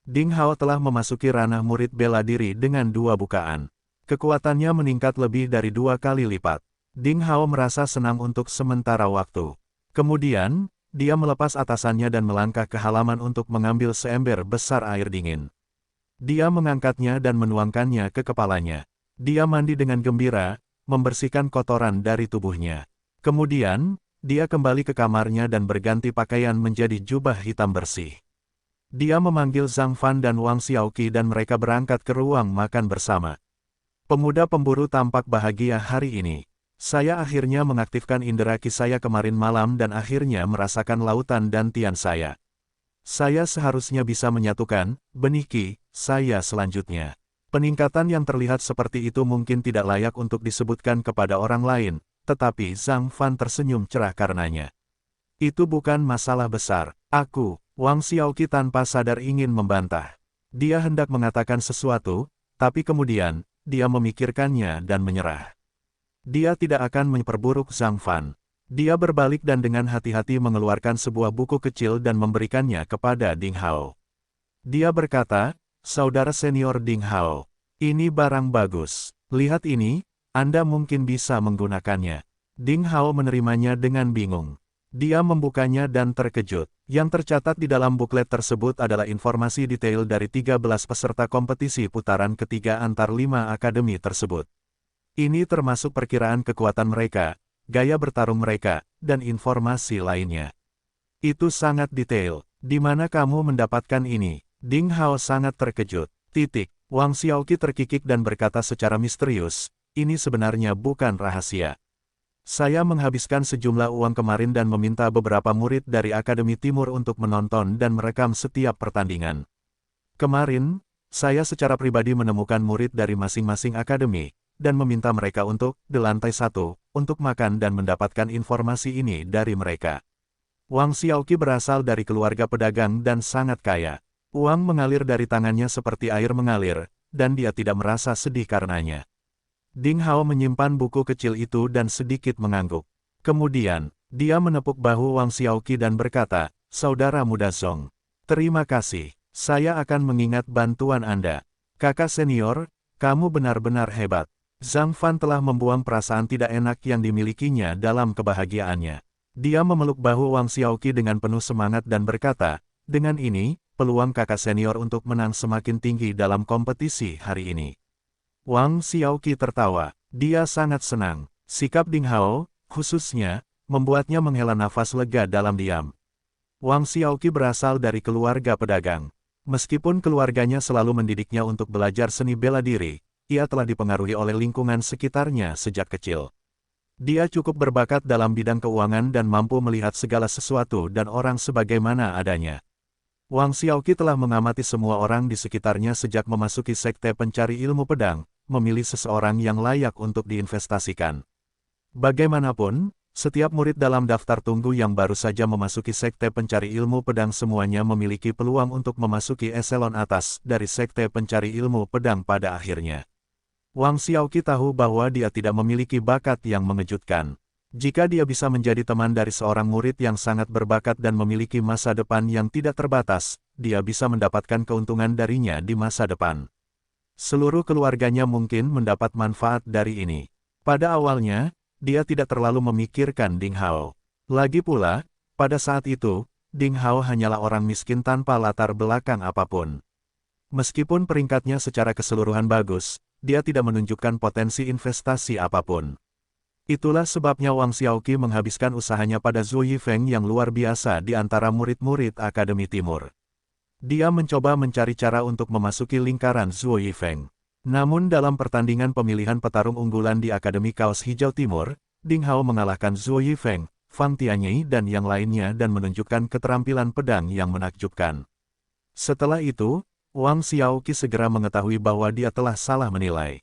Ding Hao telah memasuki ranah murid bela diri dengan 2 bukaan. Kekuatannya meningkat lebih dari 2 kali lipat. Ding Hao merasa senang untuk sementara waktu. Kemudian, dia melepas atasannya dan melangkah ke halaman untuk mengambil seember besar air dingin. Dia mengangkatnya dan menuangkannya ke kepalanya. Dia mandi dengan gembira, membersihkan kotoran dari tubuhnya. Kemudian, dia kembali ke kamarnya dan berganti pakaian menjadi jubah hitam bersih. Dia memanggil Zhang Fan dan Wang Xiaoqi dan mereka berangkat ke ruang makan bersama. Pemuda pemburu tampak bahagia hari ini. Saya akhirnya mengaktifkan indera ki saya kemarin malam dan akhirnya merasakan lautan dantian saya. Saya seharusnya bisa menyatukan benih ki saya selanjutnya. Peningkatan yang terlihat seperti itu mungkin tidak layak untuk disebutkan kepada orang lain, tetapi Zhang Fan tersenyum cerah karenanya. Itu bukan masalah besar. Aku, Wang Xiaoqi tanpa sadar ingin membantah. Dia hendak mengatakan sesuatu, tapi kemudian, dia memikirkannya dan menyerah. Dia tidak akan memperburuk Zhang Fan. Dia berbalik dan dengan hati-hati mengeluarkan sebuah buku kecil dan memberikannya kepada Ding Hao. Dia berkata, "Saudara senior Ding Hao, ini barang bagus. Lihat ini, Anda mungkin bisa menggunakannya." Ding Hao menerimanya dengan bingung. Dia membukanya dan terkejut. Yang tercatat di dalam buklet tersebut adalah informasi detail dari 13 peserta kompetisi putaran ketiga antar 5 akademi tersebut. Ini termasuk perkiraan kekuatan mereka, gaya bertarung mereka, dan informasi lainnya. Itu sangat detail. Di mana kamu mendapatkan ini? Ding Hao sangat terkejut. Wang Xiaoqi terkikik dan berkata secara misterius, ini sebenarnya bukan rahasia. Saya menghabiskan sejumlah uang kemarin dan meminta beberapa murid dari Akademi Timur untuk menonton dan merekam setiap pertandingan. Kemarin, saya secara pribadi menemukan murid dari masing-masing akademi, dan meminta mereka untuk, di lantai 1, untuk makan dan mendapatkan informasi ini dari mereka. Wang Xiaoqi berasal dari keluarga pedagang dan sangat kaya. Uang mengalir dari tangannya seperti air mengalir, dan dia tidak merasa sedih karenanya. Ding Hao menyimpan buku kecil itu dan sedikit mengangguk. Kemudian, dia menepuk bahu Wang Xiaoqi dan berkata, "Saudara muda Zhong, terima kasih. Saya akan mengingat bantuan Anda. Kakak senior, kamu benar-benar hebat." Zhang Fan telah membuang perasaan tidak enak yang dimilikinya dalam kebahagiaannya. Dia memeluk bahu Wang Xiaoqi dengan penuh semangat dan berkata, "Dengan ini, peluang kakak senior untuk menang semakin tinggi dalam kompetisi hari ini." Wang Xiaoqi tertawa. Dia sangat senang. Sikap Ding Hao, khususnya, membuatnya menghela nafas lega dalam diam. Wang Xiaoqi berasal dari keluarga pedagang. Meskipun keluarganya selalu mendidiknya untuk belajar seni bela diri, ia telah dipengaruhi oleh lingkungan sekitarnya sejak kecil. Dia cukup berbakat dalam bidang keuangan dan mampu melihat segala sesuatu dan orang sebagaimana adanya. Wang Xiaoqi telah mengamati semua orang di sekitarnya sejak memasuki sekte pencari ilmu pedang, memilih seseorang yang layak untuk diinvestasikan. Bagaimanapun, setiap murid dalam daftar tunggu yang baru saja memasuki sekte pencari ilmu pedang semuanya memiliki peluang untuk memasuki eselon atas dari sekte pencari ilmu pedang pada akhirnya. Wang Xiaoqi tahu bahwa dia tidak memiliki bakat yang mengejutkan. Jika dia bisa menjadi teman dari seorang murid yang sangat berbakat dan memiliki masa depan yang tidak terbatas, dia bisa mendapatkan keuntungan darinya di masa depan. Seluruh keluarganya mungkin mendapat manfaat dari ini. Pada awalnya, dia tidak terlalu memikirkan Ding Hao. Lagi pula, pada saat itu, Ding Hao hanyalah orang miskin tanpa latar belakang apapun. Meskipun peringkatnya secara keseluruhan bagus, dia tidak menunjukkan potensi investasi apapun. Itulah sebabnya Wang Xiaoqi menghabiskan usahanya pada Zhou Yifeng yang luar biasa di antara murid-murid Akademi Timur. Dia mencoba mencari cara untuk memasuki lingkaran Zhou Yifeng. Namun dalam pertandingan pemilihan petarung unggulan di Akademi Kaos Hijau Timur, Ding Hao mengalahkan Zhou Yifeng, Fang Tianyi dan yang lainnya dan menunjukkan keterampilan pedang yang menakjubkan. Setelah itu, Wang Xiaoqi segera mengetahui bahwa dia telah salah menilai.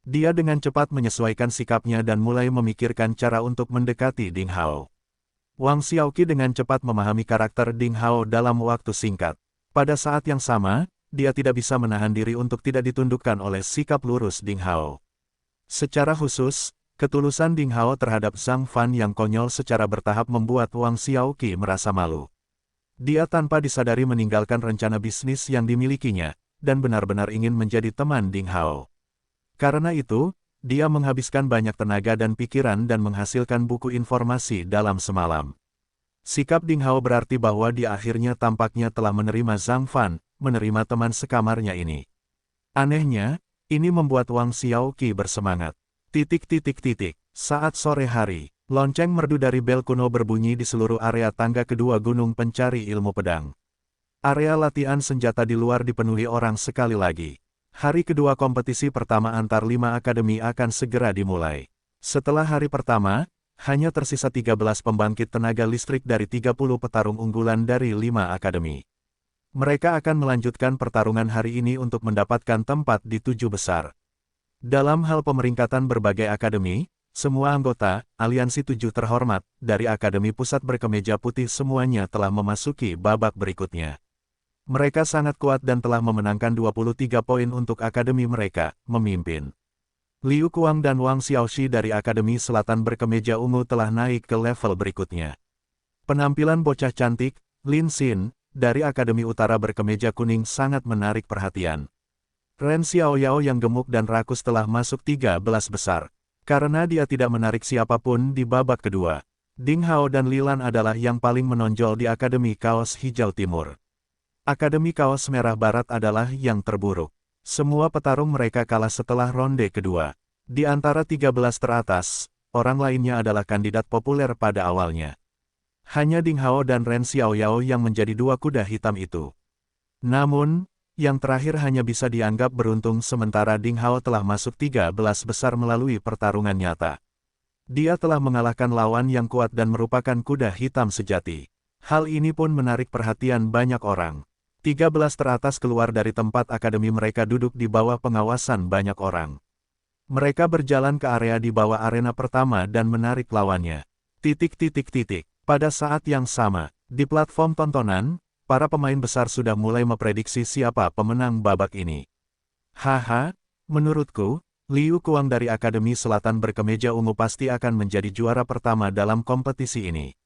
Dia dengan cepat menyesuaikan sikapnya dan mulai memikirkan cara untuk mendekati Ding Hao. Wang Xiaoqi dengan cepat memahami karakter Ding Hao dalam waktu singkat. Pada saat yang sama, dia tidak bisa menahan diri untuk tidak ditundukkan oleh sikap lurus Ding Hao. Secara khusus, ketulusan Ding Hao terhadap Zhang Fan yang konyol secara bertahap membuat Wang Xiaoqi merasa malu. Dia tanpa disadari meninggalkan rencana bisnis yang dimilikinya, dan benar-benar ingin menjadi teman Ding Hao. Karena itu, dia menghabiskan banyak tenaga dan pikiran dan menghasilkan buku informasi dalam semalam. Sikap Ding Hao berarti bahwa dia akhirnya tampaknya telah menerima Zhang Fan, menerima teman sekamarnya ini. Anehnya, ini membuat Wang Xiaoqi bersemangat. Saat sore hari, lonceng merdu dari bel kuno berbunyi di seluruh area tangga kedua gunung pencari ilmu pedang. Area latihan senjata di luar dipenuhi orang sekali lagi. Hari kedua kompetisi pertama antar 5 akademi akan segera dimulai. Setelah hari pertama, hanya tersisa 13 pembangkit tenaga listrik dari 30 petarung unggulan dari 5 akademi. Mereka akan melanjutkan pertarungan hari ini untuk mendapatkan tempat di 7 besar. Dalam hal pemeringkatan berbagai akademi, semua anggota, Aliansi 7 terhormat, dari Akademi Pusat berkemeja putih semuanya telah memasuki babak berikutnya. Mereka sangat kuat dan telah memenangkan 23 poin untuk akademi mereka, memimpin. Liu Kuang dan Wang Xiaoxi dari Akademi Selatan berkemeja ungu telah naik ke level berikutnya. Penampilan bocah cantik, Lin Xin, dari Akademi Utara berkemeja kuning sangat menarik perhatian. Ren Xiaoyao yang gemuk dan rakus telah masuk 13 besar. Karena dia tidak menarik siapapun di babak kedua. Ding Hao dan Lilan adalah yang paling menonjol di Akademi Kaos Hijau Timur. Akademi Kaos Merah Barat adalah yang terburuk. Semua petarung mereka kalah setelah ronde kedua. Di antara 13 teratas, orang lainnya adalah kandidat populer pada awalnya. Hanya Ding Hao dan Ren Xiaoyao yang menjadi dua kuda hitam itu. Namun, yang terakhir hanya bisa dianggap beruntung sementara Ding Hao telah masuk 13 besar melalui pertarungan nyata. Dia telah mengalahkan lawan yang kuat dan merupakan kuda hitam sejati. Hal ini pun menarik perhatian banyak orang. 13 teratas keluar dari tempat akademi mereka duduk di bawah pengawasan banyak orang. Mereka berjalan ke area di bawah arena pertama dan menarik lawannya. Pada saat yang sama, di platform tontonan, para pemain besar sudah mulai memprediksi siapa pemenang babak ini. Haha, menurutku, Liu Kuang dari Akademi Selatan berkemeja ungu pasti akan menjadi juara pertama dalam kompetisi ini.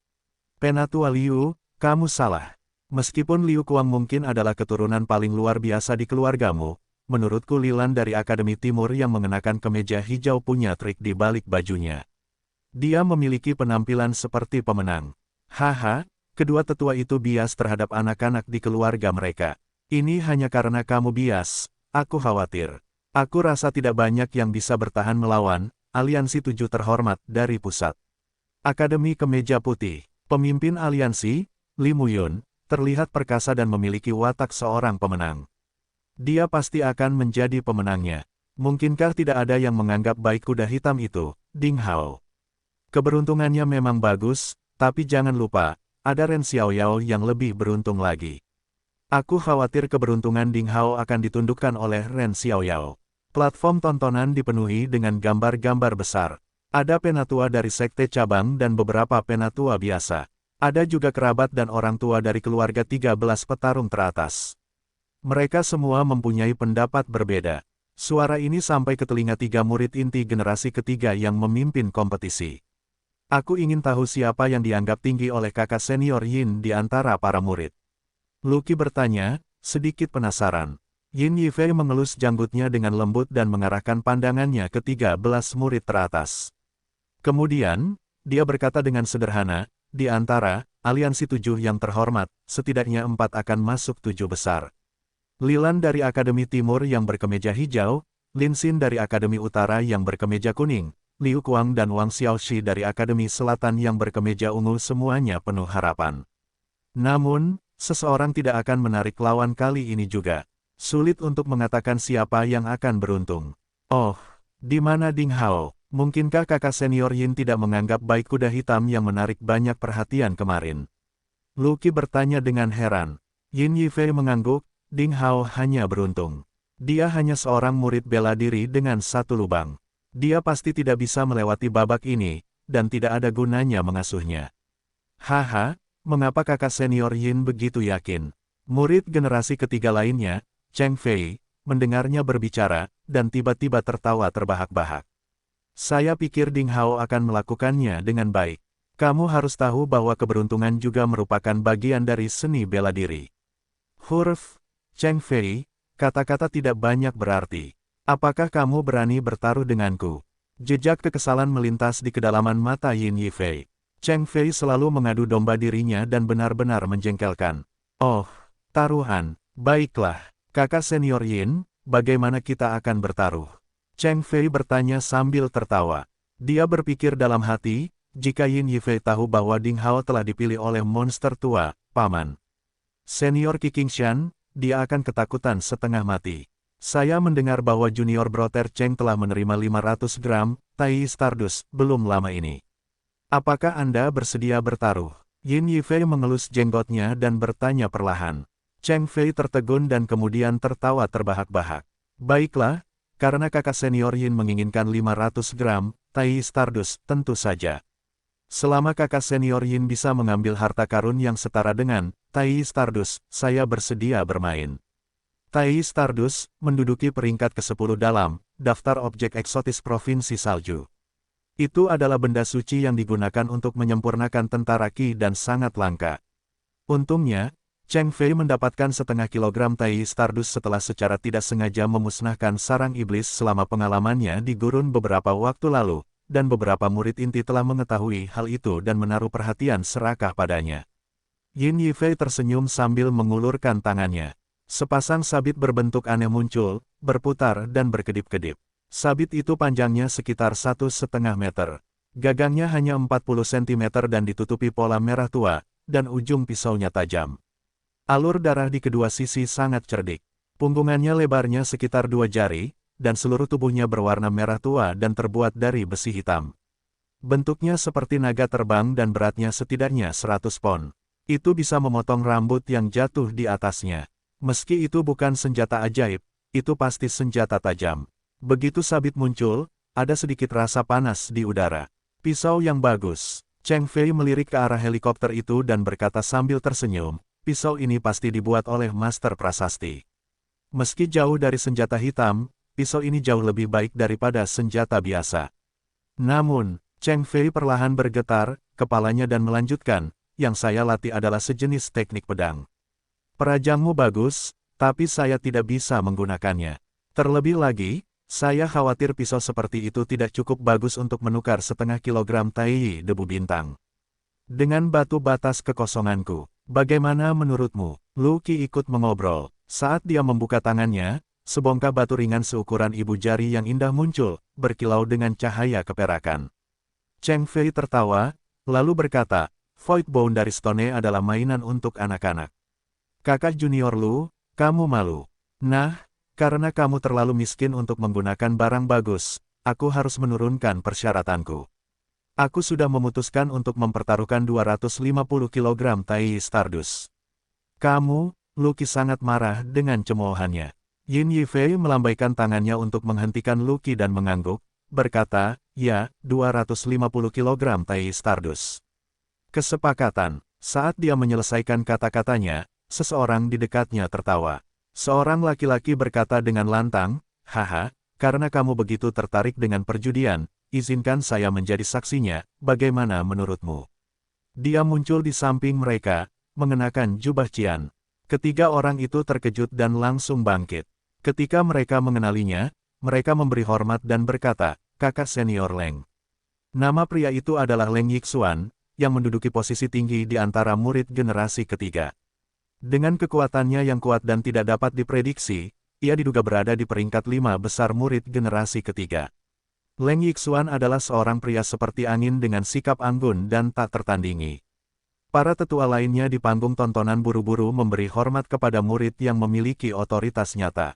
Penatua Liu, kamu salah. Meskipun Liu Kuang mungkin adalah keturunan paling luar biasa di keluargamu, menurutku Lilan dari Akademi Timur yang mengenakan kemeja hijau punya trik di balik bajunya. Dia memiliki penampilan seperti pemenang. Haha, kedua tetua itu bias terhadap anak-anak di keluarga mereka. Ini hanya karena kamu bias, aku khawatir. Aku rasa tidak banyak yang bisa bertahan melawan Aliansi 7 terhormat dari pusat. Akademi Kemeja Putih, pemimpin aliansi, Li Muyun, terlihat perkasa dan memiliki watak seorang pemenang. Dia pasti akan menjadi pemenangnya. Mungkinkah tidak ada yang menganggap baik kuda hitam itu, Ding Hao? Keberuntungannya memang bagus, tapi jangan lupa, ada Ren Xiaoyao yang lebih beruntung lagi. Aku khawatir keberuntungan Ding Hao akan ditundukkan oleh Ren Xiaoyao. Platform tontonan dipenuhi dengan gambar-gambar besar. Ada penatua dari sekte cabang dan beberapa penatua biasa. Ada juga kerabat dan orang tua dari keluarga 13 petarung teratas. Mereka semua mempunyai pendapat berbeda. Suara ini sampai ke telinga 3 murid inti generasi ketiga yang memimpin kompetisi. Aku ingin tahu siapa yang dianggap tinggi oleh kakak senior Yin di antara para murid. Lucky bertanya, sedikit penasaran. Yin Yifei mengelus janggutnya dengan lembut dan mengarahkan pandangannya ke 13 murid teratas. Kemudian, dia berkata dengan sederhana, di antara Aliansi 7 yang terhormat, setidaknya 4 akan masuk 7 besar. Lilan dari Akademi Timur yang berkemeja hijau, Lin Xin dari Akademi Utara yang berkemeja kuning, Liu Kuang dan Wang Xiaoxi dari Akademi Selatan yang berkemeja ungu semuanya penuh harapan. Namun, seseorang tidak akan menarik lawan kali ini juga. Sulit untuk mengatakan siapa yang akan beruntung. Oh, di mana Ding Hao? Mungkinkah kakak senior Yin tidak menganggap baik kuda hitam yang menarik banyak perhatian kemarin? Lucky bertanya dengan heran. Yin Yifei mengangguk, Ding Hao hanya beruntung. Dia hanya seorang murid bela diri dengan satu lubang. Dia pasti tidak bisa melewati babak ini, dan tidak ada gunanya mengasuhnya. Haha, mengapa kakak senior Yin begitu yakin? Murid generasi ketiga lainnya, Cheng Fei, mendengarnya berbicara, dan tiba-tiba tertawa terbahak-bahak. Saya pikir Ding Hao akan melakukannya dengan baik. Kamu harus tahu bahwa keberuntungan juga merupakan bagian dari seni bela diri. Huruf, Cheng Fei, kata-kata tidak banyak berarti. Apakah kamu berani bertaruh denganku? Jejak kekesalan melintas di kedalaman mata Yin Yifei. Cheng Fei selalu mengadu domba dirinya dan benar-benar menjengkelkan. Oh, taruhan. Baiklah, kakak senior Yin, bagaimana kita akan bertaruh? Cheng Fei bertanya sambil tertawa. Dia berpikir dalam hati, jika Yin Yifei tahu bahwa Ding Hao telah dipilih oleh monster tua, paman senior Qi Qingshan, dia akan ketakutan setengah mati. Saya mendengar bahwa junior Brother Cheng telah menerima 500 gram, Tai Stardust, belum lama ini. Apakah Anda bersedia bertaruh? Yin Yifei mengelus jenggotnya dan bertanya perlahan. Cheng Fei tertegun dan kemudian tertawa terbahak-bahak. Baiklah, karena kakak senior Yin menginginkan 500 gram, Tai Stardust, tentu saja. Selama kakak senior Yin bisa mengambil harta karun yang setara dengan Tai Stardust, saya bersedia bermain. Tai Stardust menduduki peringkat ke-10 dalam daftar objek eksotis Provinsi Salju. Itu adalah benda suci yang digunakan untuk menyempurnakan tentara Qi dan sangat langka. Untungnya, Cheng Fei mendapatkan setengah kilogram Tai Stardust setelah secara tidak sengaja memusnahkan sarang iblis selama pengalamannya di gurun beberapa waktu lalu, dan beberapa murid inti telah mengetahui hal itu dan menaruh perhatian serakah padanya. Yin Yifei tersenyum sambil mengulurkan tangannya. Sepasang sabit berbentuk aneh muncul, berputar dan berkedip-kedip. Sabit itu panjangnya sekitar 1,5 meter. Gagangnya hanya 40 cm dan ditutupi pola merah tua, dan ujung pisaunya tajam. Alur darah di kedua sisi sangat cerdik. Punggungannya lebarnya sekitar 2 jari, dan seluruh tubuhnya berwarna merah tua dan terbuat dari besi hitam. Bentuknya seperti naga terbang dan beratnya setidaknya 100 pon. Itu bisa memotong rambut yang jatuh di atasnya. Meski itu bukan senjata ajaib, itu pasti senjata tajam. Begitu sabit muncul, ada sedikit rasa panas di udara. Pisau yang bagus. Cheng Fei melirik ke arah helikopter itu dan berkata sambil tersenyum, pisau ini pasti dibuat oleh Master Prasasti. Meski jauh dari senjata hitam, pisau ini jauh lebih baik daripada senjata biasa. Namun, Cheng Fei perlahan bergetar, kepalanya dan melanjutkan, yang saya latih adalah sejenis teknik pedang. Perajangmu bagus, tapi saya tidak bisa menggunakannya. Terlebih lagi, saya khawatir pisau seperti itu tidak cukup bagus untuk menukar setengah kilogram tai debu bintang. Dengan batu batas kekosonganku, bagaimana menurutmu? Lu Qi ikut mengobrol. Saat dia membuka tangannya, sebongkah batu ringan seukuran ibu jari yang indah muncul, berkilau dengan cahaya keperakan. Cheng Fei tertawa, lalu berkata, Void Bone dari Stone adalah mainan untuk anak-anak. Kakak junior Lu, kamu malu. Nah, karena kamu terlalu miskin untuk menggunakan barang bagus, aku harus menurunkan persyaratanku. Aku sudah memutuskan untuk mempertaruhkan 250 kg Tai Stardust. Kamu, Lu Qi sangat marah dengan cemoohannya. Yin Yifei melambaikan tangannya untuk menghentikan Lu Qi dan mengangguk, berkata, ya, 250 kg Tai Stardust. Kesepakatan. Saat dia menyelesaikan kata-katanya, seseorang di dekatnya tertawa. Seorang laki-laki berkata dengan lantang, haha, karena kamu begitu tertarik dengan perjudian, izinkan saya menjadi saksinya, bagaimana menurutmu? Dia muncul di samping mereka, mengenakan jubah cian. Ketiga orang itu terkejut dan langsung bangkit. Ketika mereka mengenalinya, mereka memberi hormat dan berkata, kakak senior Leng. Nama pria itu adalah Leng Yixuan, yang menduduki posisi tinggi di antara murid generasi ketiga. Dengan kekuatannya yang kuat dan tidak dapat diprediksi, ia diduga berada di peringkat 5 besar murid generasi ketiga. Leng Yixuan adalah seorang pria seperti angin dengan sikap anggun dan tak tertandingi. Para tetua lainnya di panggung tontonan buru-buru memberi hormat kepada murid yang memiliki otoritas nyata.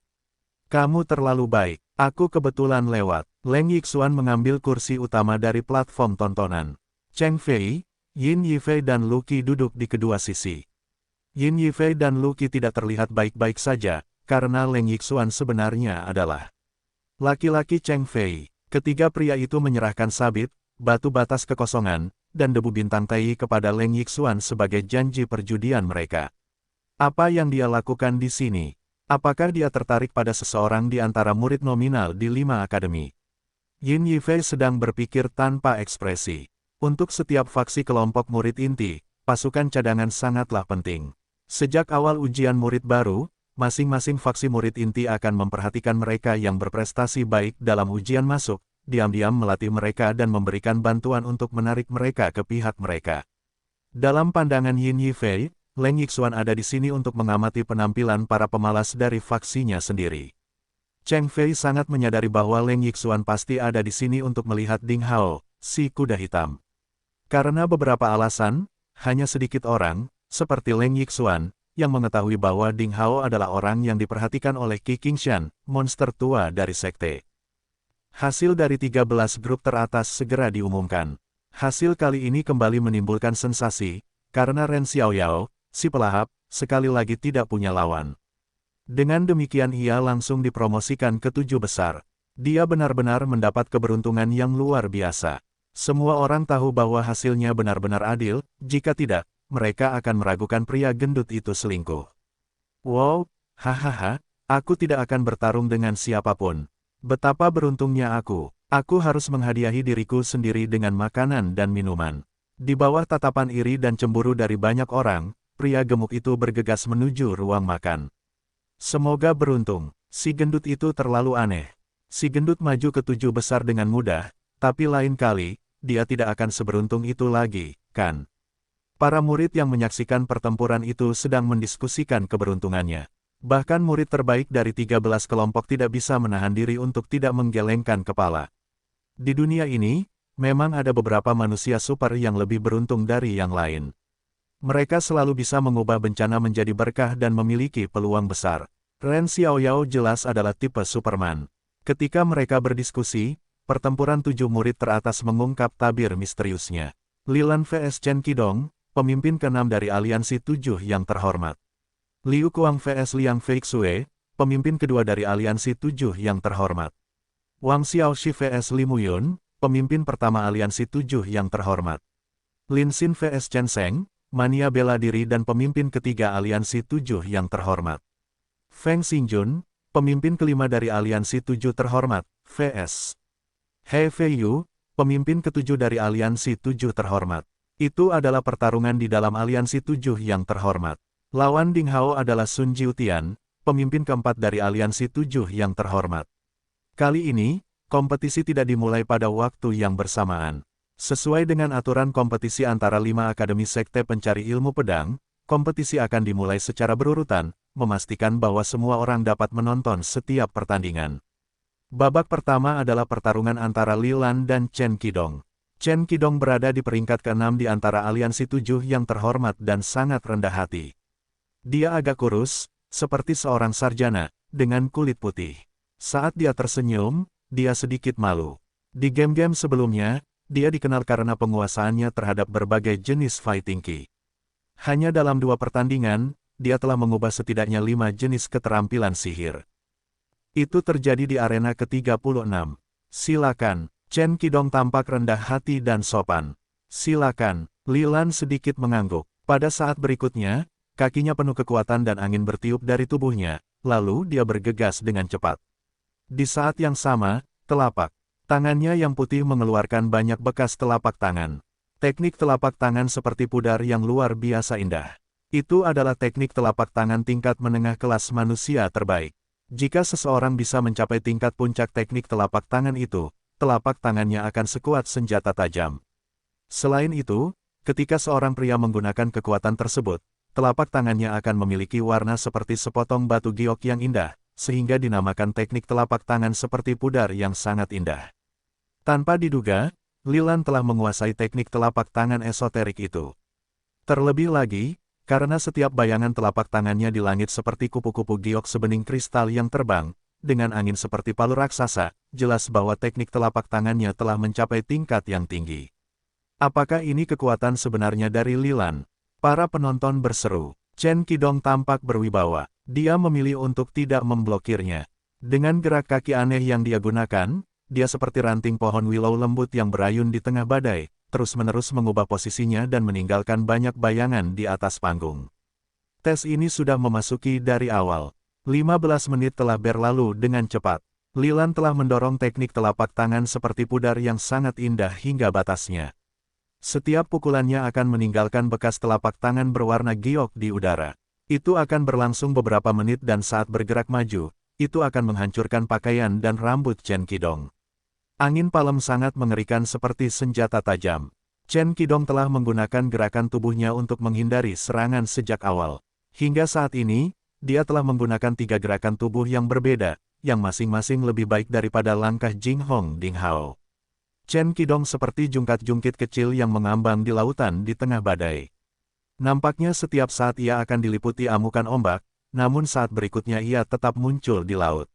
Kamu terlalu baik, aku kebetulan lewat. Leng Yixuan mengambil kursi utama dari platform tontonan. Cheng Fei, Yin Yifei dan Lu Qi duduk di kedua sisi. Yin Yifei dan Lu Qi tidak terlihat baik-baik saja, karena Leng Yixuan sebenarnya adalah laki-laki Cheng Fei. Ketiga pria itu menyerahkan sabit, batu batas kekosongan, dan debu bintang Tai kepada Leng Yixuan sebagai janji perjudian mereka. Apa yang dia lakukan di sini? Apakah dia tertarik pada seseorang di antara murid nominal di 5 akademi? Yin Yifei sedang berpikir tanpa ekspresi. Untuk setiap faksi kelompok murid inti, pasukan cadangan sangatlah penting. Sejak awal ujian murid baru, masing-masing faksi murid inti akan memperhatikan mereka yang berprestasi baik dalam ujian masuk, diam-diam melatih mereka dan memberikan bantuan untuk menarik mereka ke pihak mereka. Dalam pandangan Yin Yifei, Leng Yixuan ada di sini untuk mengamati penampilan para pemalas dari faksinya sendiri. Cheng Fei sangat menyadari bahwa Leng Yixuan pasti ada di sini untuk melihat Ding Hao, si kuda hitam. Karena beberapa alasan, hanya sedikit orang, seperti Leng Yixuan, yang mengetahui bahwa Ding Hao adalah orang yang diperhatikan oleh Qi Qingshan, monster tua dari sekte. Hasil dari 13 grup teratas segera diumumkan. Hasil kali ini kembali menimbulkan sensasi, karena Ren Xiaoyao, si pelahap, sekali lagi tidak punya lawan. Dengan demikian ia langsung dipromosikan ke 7 besar. Dia benar-benar mendapat keberuntungan yang luar biasa. Semua orang tahu bahwa hasilnya benar-benar adil, jika tidak, mereka akan meragukan pria gendut itu selingkuh. Wow, hahaha, aku tidak akan bertarung dengan siapapun. Betapa beruntungnya aku harus menghadiahi diriku sendiri dengan makanan dan minuman. Di bawah tatapan iri dan cemburu dari banyak orang, pria gemuk itu bergegas menuju ruang makan. Semoga beruntung, si gendut itu terlalu aneh. Si gendut maju ke 7 besar dengan mudah, tapi lain kali, dia tidak akan seberuntung itu lagi, kan? Para murid yang menyaksikan pertempuran itu sedang mendiskusikan keberuntungannya. Bahkan murid terbaik dari 13 kelompok tidak bisa menahan diri untuk tidak menggelengkan kepala. Di dunia ini, memang ada beberapa manusia super yang lebih beruntung dari yang lain. Mereka selalu bisa mengubah bencana menjadi berkah dan memiliki peluang besar. Ren Xiaoyao jelas adalah tipe Superman. Ketika mereka berdiskusi, pertempuran 7 murid teratas mengungkap tabir misteriusnya. Lilan vs Chen Qidong, pemimpin ke-6 dari aliansi 7 yang terhormat. Liu Kuang vs Liang Feixue, pemimpin kedua dari aliansi 7 yang terhormat. Wang Xiaoxi vs Li Muyun, pemimpin pertama aliansi 7 yang terhormat. Lin Xin vs Chen Sheng, mania bela diri dan pemimpin ketiga aliansi 7 yang terhormat. Feng Xinjun, pemimpin kelima dari aliansi 7 terhormat, vs. He Feiyu, pemimpin ketujuh dari aliansi 7 terhormat. Itu adalah pertarungan di dalam aliansi 7 yang terhormat. Lawan Ding Hao adalah Sun Jiutian, pemimpin keempat dari aliansi 7 yang terhormat. Kali ini, kompetisi tidak dimulai pada waktu yang bersamaan. Sesuai dengan aturan kompetisi antara 5 akademi sekte pencari ilmu pedang, kompetisi akan dimulai secara berurutan, memastikan bahwa semua orang dapat menonton setiap pertandingan. Babak pertama adalah pertarungan antara Lilan dan Chen Qidong. Chen Qidong berada di peringkat ke-6 di antara aliansi 7 yang terhormat dan sangat rendah hati. Dia agak kurus, seperti seorang sarjana, dengan kulit putih. Saat dia tersenyum, dia sedikit malu. Di game-game sebelumnya, dia dikenal karena penguasaannya terhadap berbagai jenis fighting ki. Hanya dalam 2 pertandingan, dia telah mengubah setidaknya 5 jenis keterampilan sihir. Itu terjadi di arena ke-36. Silakan, Chen Qidong tampak rendah hati dan sopan. Silakan, Lilan sedikit mengangguk. Pada saat berikutnya, kakinya penuh kekuatan dan angin bertiup dari tubuhnya, lalu dia bergegas dengan cepat. Di saat yang sama, telapak tangannya yang putih mengeluarkan banyak bekas telapak tangan. Teknik telapak tangan seperti pudar yang luar biasa indah. Itu adalah teknik telapak tangan tingkat menengah kelas manusia terbaik. Jika seseorang bisa mencapai tingkat puncak teknik telapak tangan itu, telapak tangannya akan sekuat senjata tajam. Selain itu, ketika seorang pria menggunakan kekuatan tersebut, telapak tangannya akan memiliki warna seperti sepotong batu giok yang indah, sehingga dinamakan teknik telapak tangan seperti pudar yang sangat indah. Tanpa diduga, Lilan telah menguasai teknik telapak tangan esoterik itu. Terlebih lagi, karena setiap bayangan telapak tangannya di langit seperti kupu-kupu giok sebening kristal yang terbang, dengan angin seperti palu raksasa, jelas bahwa teknik telapak tangannya telah mencapai tingkat yang tinggi. Apakah ini kekuatan sebenarnya dari Lilan? Para penonton berseru. Chen Qidong tampak berwibawa. Dia memilih untuk tidak memblokirnya. Dengan gerak kaki aneh yang dia gunakan, dia seperti ranting pohon willow lembut yang berayun di tengah badai, terus-menerus mengubah posisinya dan meninggalkan banyak bayangan di atas panggung. Tes ini sudah memasuki dari awal. 15 menit telah berlalu dengan cepat. Lilan telah mendorong teknik telapak tangan seperti pudar yang sangat indah hingga batasnya. Setiap pukulannya akan meninggalkan bekas telapak tangan berwarna giok di udara. Itu akan berlangsung beberapa menit dan saat bergerak maju, itu akan menghancurkan pakaian dan rambut Chen Qidong. Angin palem sangat mengerikan seperti senjata tajam. Chen Qidong telah menggunakan gerakan tubuhnya untuk menghindari serangan sejak awal. Hingga saat ini, dia telah menggunakan 3 gerakan tubuh yang berbeda, yang masing-masing lebih baik daripada langkah Jing Hong Ding Hao. Chen Qidong seperti jungkat-jungkit kecil yang mengambang di lautan di tengah badai. Nampaknya setiap saat ia akan diliputi amukan ombak, namun saat berikutnya ia tetap muncul di laut.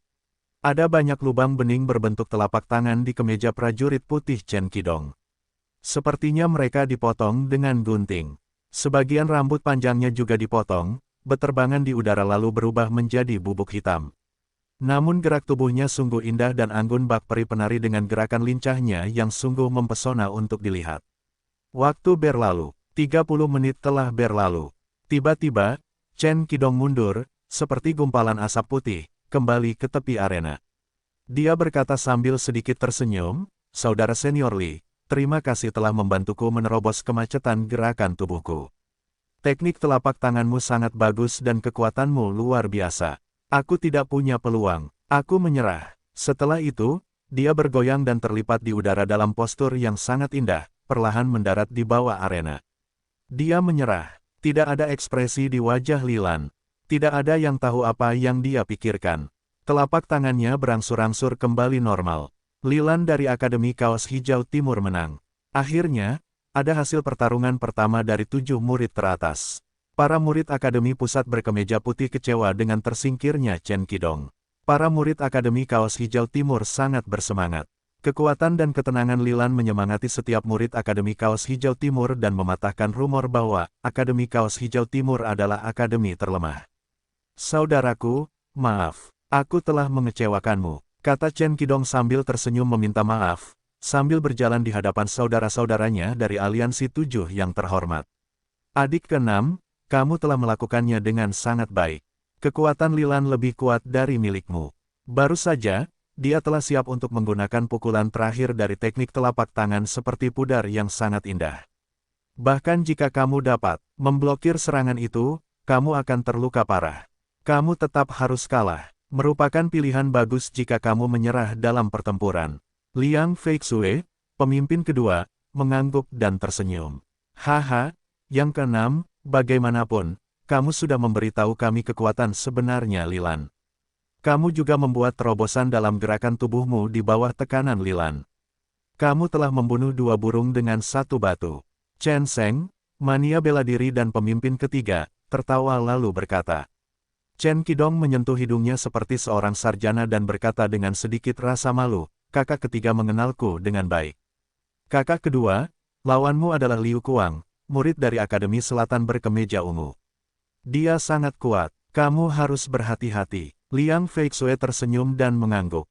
Ada banyak lubang bening berbentuk telapak tangan di kemeja prajurit putih Chen Qidong. Sepertinya mereka dipotong dengan gunting. Sebagian rambut panjangnya juga dipotong, beterbangan di udara lalu berubah menjadi bubuk hitam. Namun gerak tubuhnya sungguh indah dan anggun bak peri penari dengan gerakan lincahnya yang sungguh mempesona untuk dilihat. Waktu berlalu, 30 menit telah berlalu. Tiba-tiba, Chen Qidong mundur, seperti gumpalan asap putih, kembali ke tepi arena. Dia berkata sambil sedikit tersenyum, "Saudara senior Li, terima kasih telah membantuku menerobos kemacetan gerakan tubuhku. Teknik telapak tanganmu sangat bagus dan kekuatanmu luar biasa. Aku tidak punya peluang. Aku menyerah." Setelah itu, dia bergoyang dan terlipat di udara dalam postur yang sangat indah, perlahan mendarat di bawah arena. Dia menyerah. Tidak ada ekspresi di wajah Lilan. Tidak ada yang tahu apa yang dia pikirkan. Telapak tangannya berangsur-angsur kembali normal. Lilan dari Akademi Kaos Hijau Timur menang. Akhirnya, ada hasil pertarungan pertama dari 7 murid teratas. Para murid Akademi Pusat berkemeja putih kecewa dengan tersingkirnya Chen Qidong. Para murid Akademi Kaos Hijau Timur sangat bersemangat. Kekuatan dan ketenangan Lilan menyemangati setiap murid Akademi Kaos Hijau Timur dan mematahkan rumor bahwa Akademi Kaos Hijau Timur adalah akademi terlemah. "Saudaraku, maaf, aku telah mengecewakanmu," kata Chen Qidong sambil tersenyum meminta maaf, sambil berjalan di hadapan saudara-saudaranya dari Aliansi 7 yang terhormat. "Adik ke-6, kamu telah melakukannya dengan sangat baik. Kekuatan Lilan lebih kuat dari milikmu. Baru saja, dia telah siap untuk menggunakan pukulan terakhir dari teknik telapak tangan seperti pudar yang sangat indah. Bahkan jika kamu dapat memblokir serangan itu, kamu akan terluka parah. Kamu tetap harus kalah. Merupakan pilihan bagus jika kamu menyerah dalam pertempuran." Liang Feixue, pemimpin kedua, mengangguk dan tersenyum. "Haha, yang ke-6, bagaimanapun, kamu sudah memberitahu kami kekuatan sebenarnya Lilan. Kamu juga membuat terobosan dalam gerakan tubuhmu di bawah tekanan Lilan. Kamu telah membunuh 2 burung dengan 1 batu." Chen Sheng, mania bela diri dan pemimpin ketiga, tertawa lalu berkata. Chen Qidong menyentuh hidungnya seperti seorang sarjana dan berkata dengan sedikit rasa malu, "Kakak ketiga mengenalku dengan baik. Kakak kedua, lawanmu adalah Liu Kuang, murid dari Akademi Selatan berkemeja ungu. Dia sangat kuat, kamu harus berhati-hati." Liang Feixue tersenyum dan mengangguk.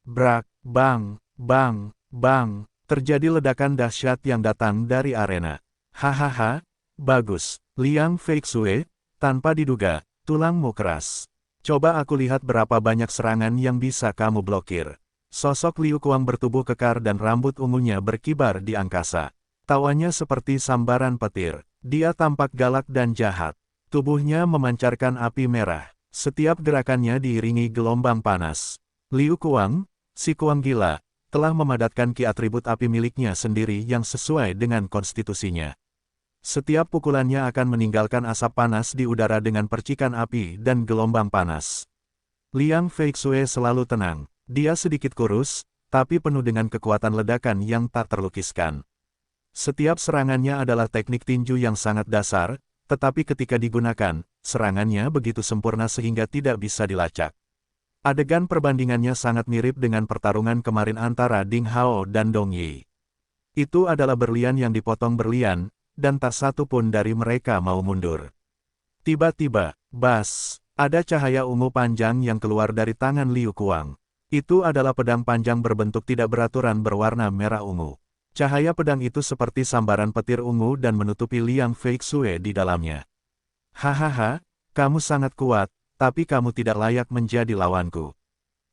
Brak, bang, bang, bang, terjadi ledakan dahsyat yang datang dari arena. "Hahaha, bagus, Liang Feixue, tanpa diduga, tulangmu keras. Coba aku lihat berapa banyak serangan yang bisa kamu blokir." Sosok Liu Kuang bertubuh kekar dan rambut ungunya berkibar di angkasa. Tawanya seperti sambaran petir. Dia tampak galak dan jahat. Tubuhnya memancarkan api merah. Setiap gerakannya diiringi gelombang panas. Liu Kuang, si Kuang gila, telah memadatkan ki atribut api miliknya sendiri yang sesuai dengan konstitusinya. Setiap pukulannya akan meninggalkan asap panas di udara dengan percikan api dan gelombang panas. Liang Feixue selalu tenang. Dia sedikit kurus, tapi penuh dengan kekuatan ledakan yang tak terlukiskan. Setiap serangannya adalah teknik tinju yang sangat dasar, tetapi ketika digunakan, serangannya begitu sempurna sehingga tidak bisa dilacak. Adegan perbandingannya sangat mirip dengan pertarungan kemarin antara Ding Hao dan Dong Yi. Itu adalah berlian yang dipotong berlian, dan tak satu pun dari mereka mau mundur. Tiba-tiba, bas, ada cahaya ungu panjang yang keluar dari tangan Liu Kuang. Itu adalah pedang panjang berbentuk tidak beraturan berwarna merah ungu. Cahaya pedang itu seperti sambaran petir ungu dan menutupi Liang Feixue di dalamnya. "Hahaha, kamu sangat kuat, tapi kamu tidak layak menjadi lawanku.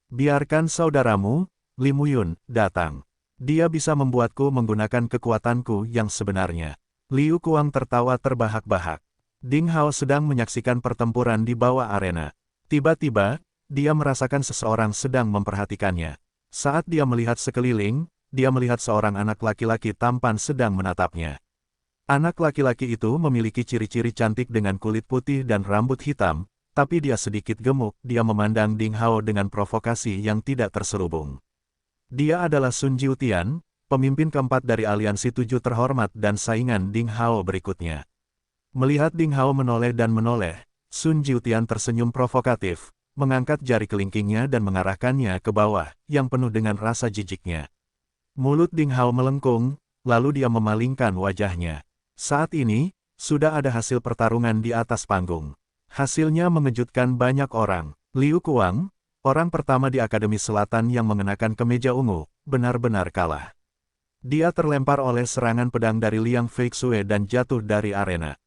Biarkan saudaramu, Li Muyun, datang. Dia bisa membuatku menggunakan kekuatanku yang sebenarnya. Liu Kuang tertawa terbahak-bahak. Ding Hao sedang menyaksikan pertempuran di bawah arena. Tiba-tiba, dia merasakan seseorang sedang memperhatikannya. Saat dia melihat sekeliling, dia melihat seorang anak laki-laki tampan sedang menatapnya. Anak laki-laki itu memiliki ciri-ciri cantik dengan kulit putih dan rambut hitam, tapi dia sedikit gemuk. Dia memandang Ding Hao dengan provokasi yang tidak terselubung. Dia adalah Sun Jiutian, pemimpin keempat dari aliansi 7 terhormat dan saingan Ding Hao berikutnya. Melihat Ding Hao menoleh dan menoleh, Sun Jiutian tersenyum provokatif, mengangkat jari kelingkingnya dan mengarahkannya ke bawah, yang penuh dengan rasa jijiknya. Mulut Ding Hao melengkung, lalu dia memalingkan wajahnya. Saat ini, sudah ada hasil pertarungan di atas panggung. Hasilnya mengejutkan banyak orang. Liu Kuang, orang pertama di Akademi Selatan yang mengenakan kemeja ungu, benar-benar kalah. Dia terlempar oleh serangan pedang dari Liang Feixue dan jatuh dari arena.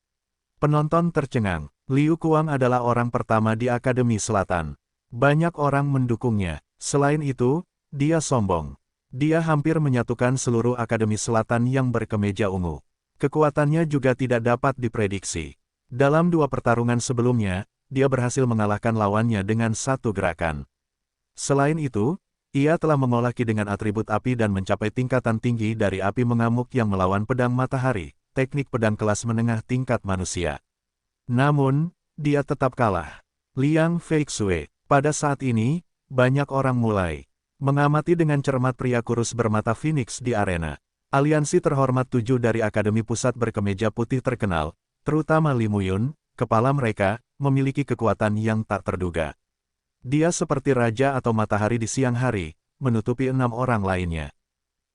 Penonton tercengang. Liu Kuang adalah orang pertama di Akademi Selatan. Banyak orang mendukungnya. Selain itu, dia sombong. Dia hampir menyatukan seluruh Akademi Selatan yang berkemeja ungu. Kekuatannya juga tidak dapat diprediksi. Dalam 2 pertarungan sebelumnya, dia berhasil mengalahkan lawannya dengan 1 gerakan. Selain itu, ia telah mengolah ki dengan atribut api dan mencapai tingkatan tinggi dari api mengamuk yang melawan pedang matahari, teknik pedang kelas menengah tingkat manusia. Namun, dia tetap kalah. Liang Feixue. Pada saat ini, banyak orang mulai mengamati dengan cermat pria kurus bermata Phoenix di arena. Aliansi terhormat 7 dari Akademi Pusat berkemeja putih terkenal, terutama Li Muyun, kepala mereka, memiliki kekuatan yang tak terduga. Dia seperti raja atau matahari di siang hari, menutupi 6 orang lainnya.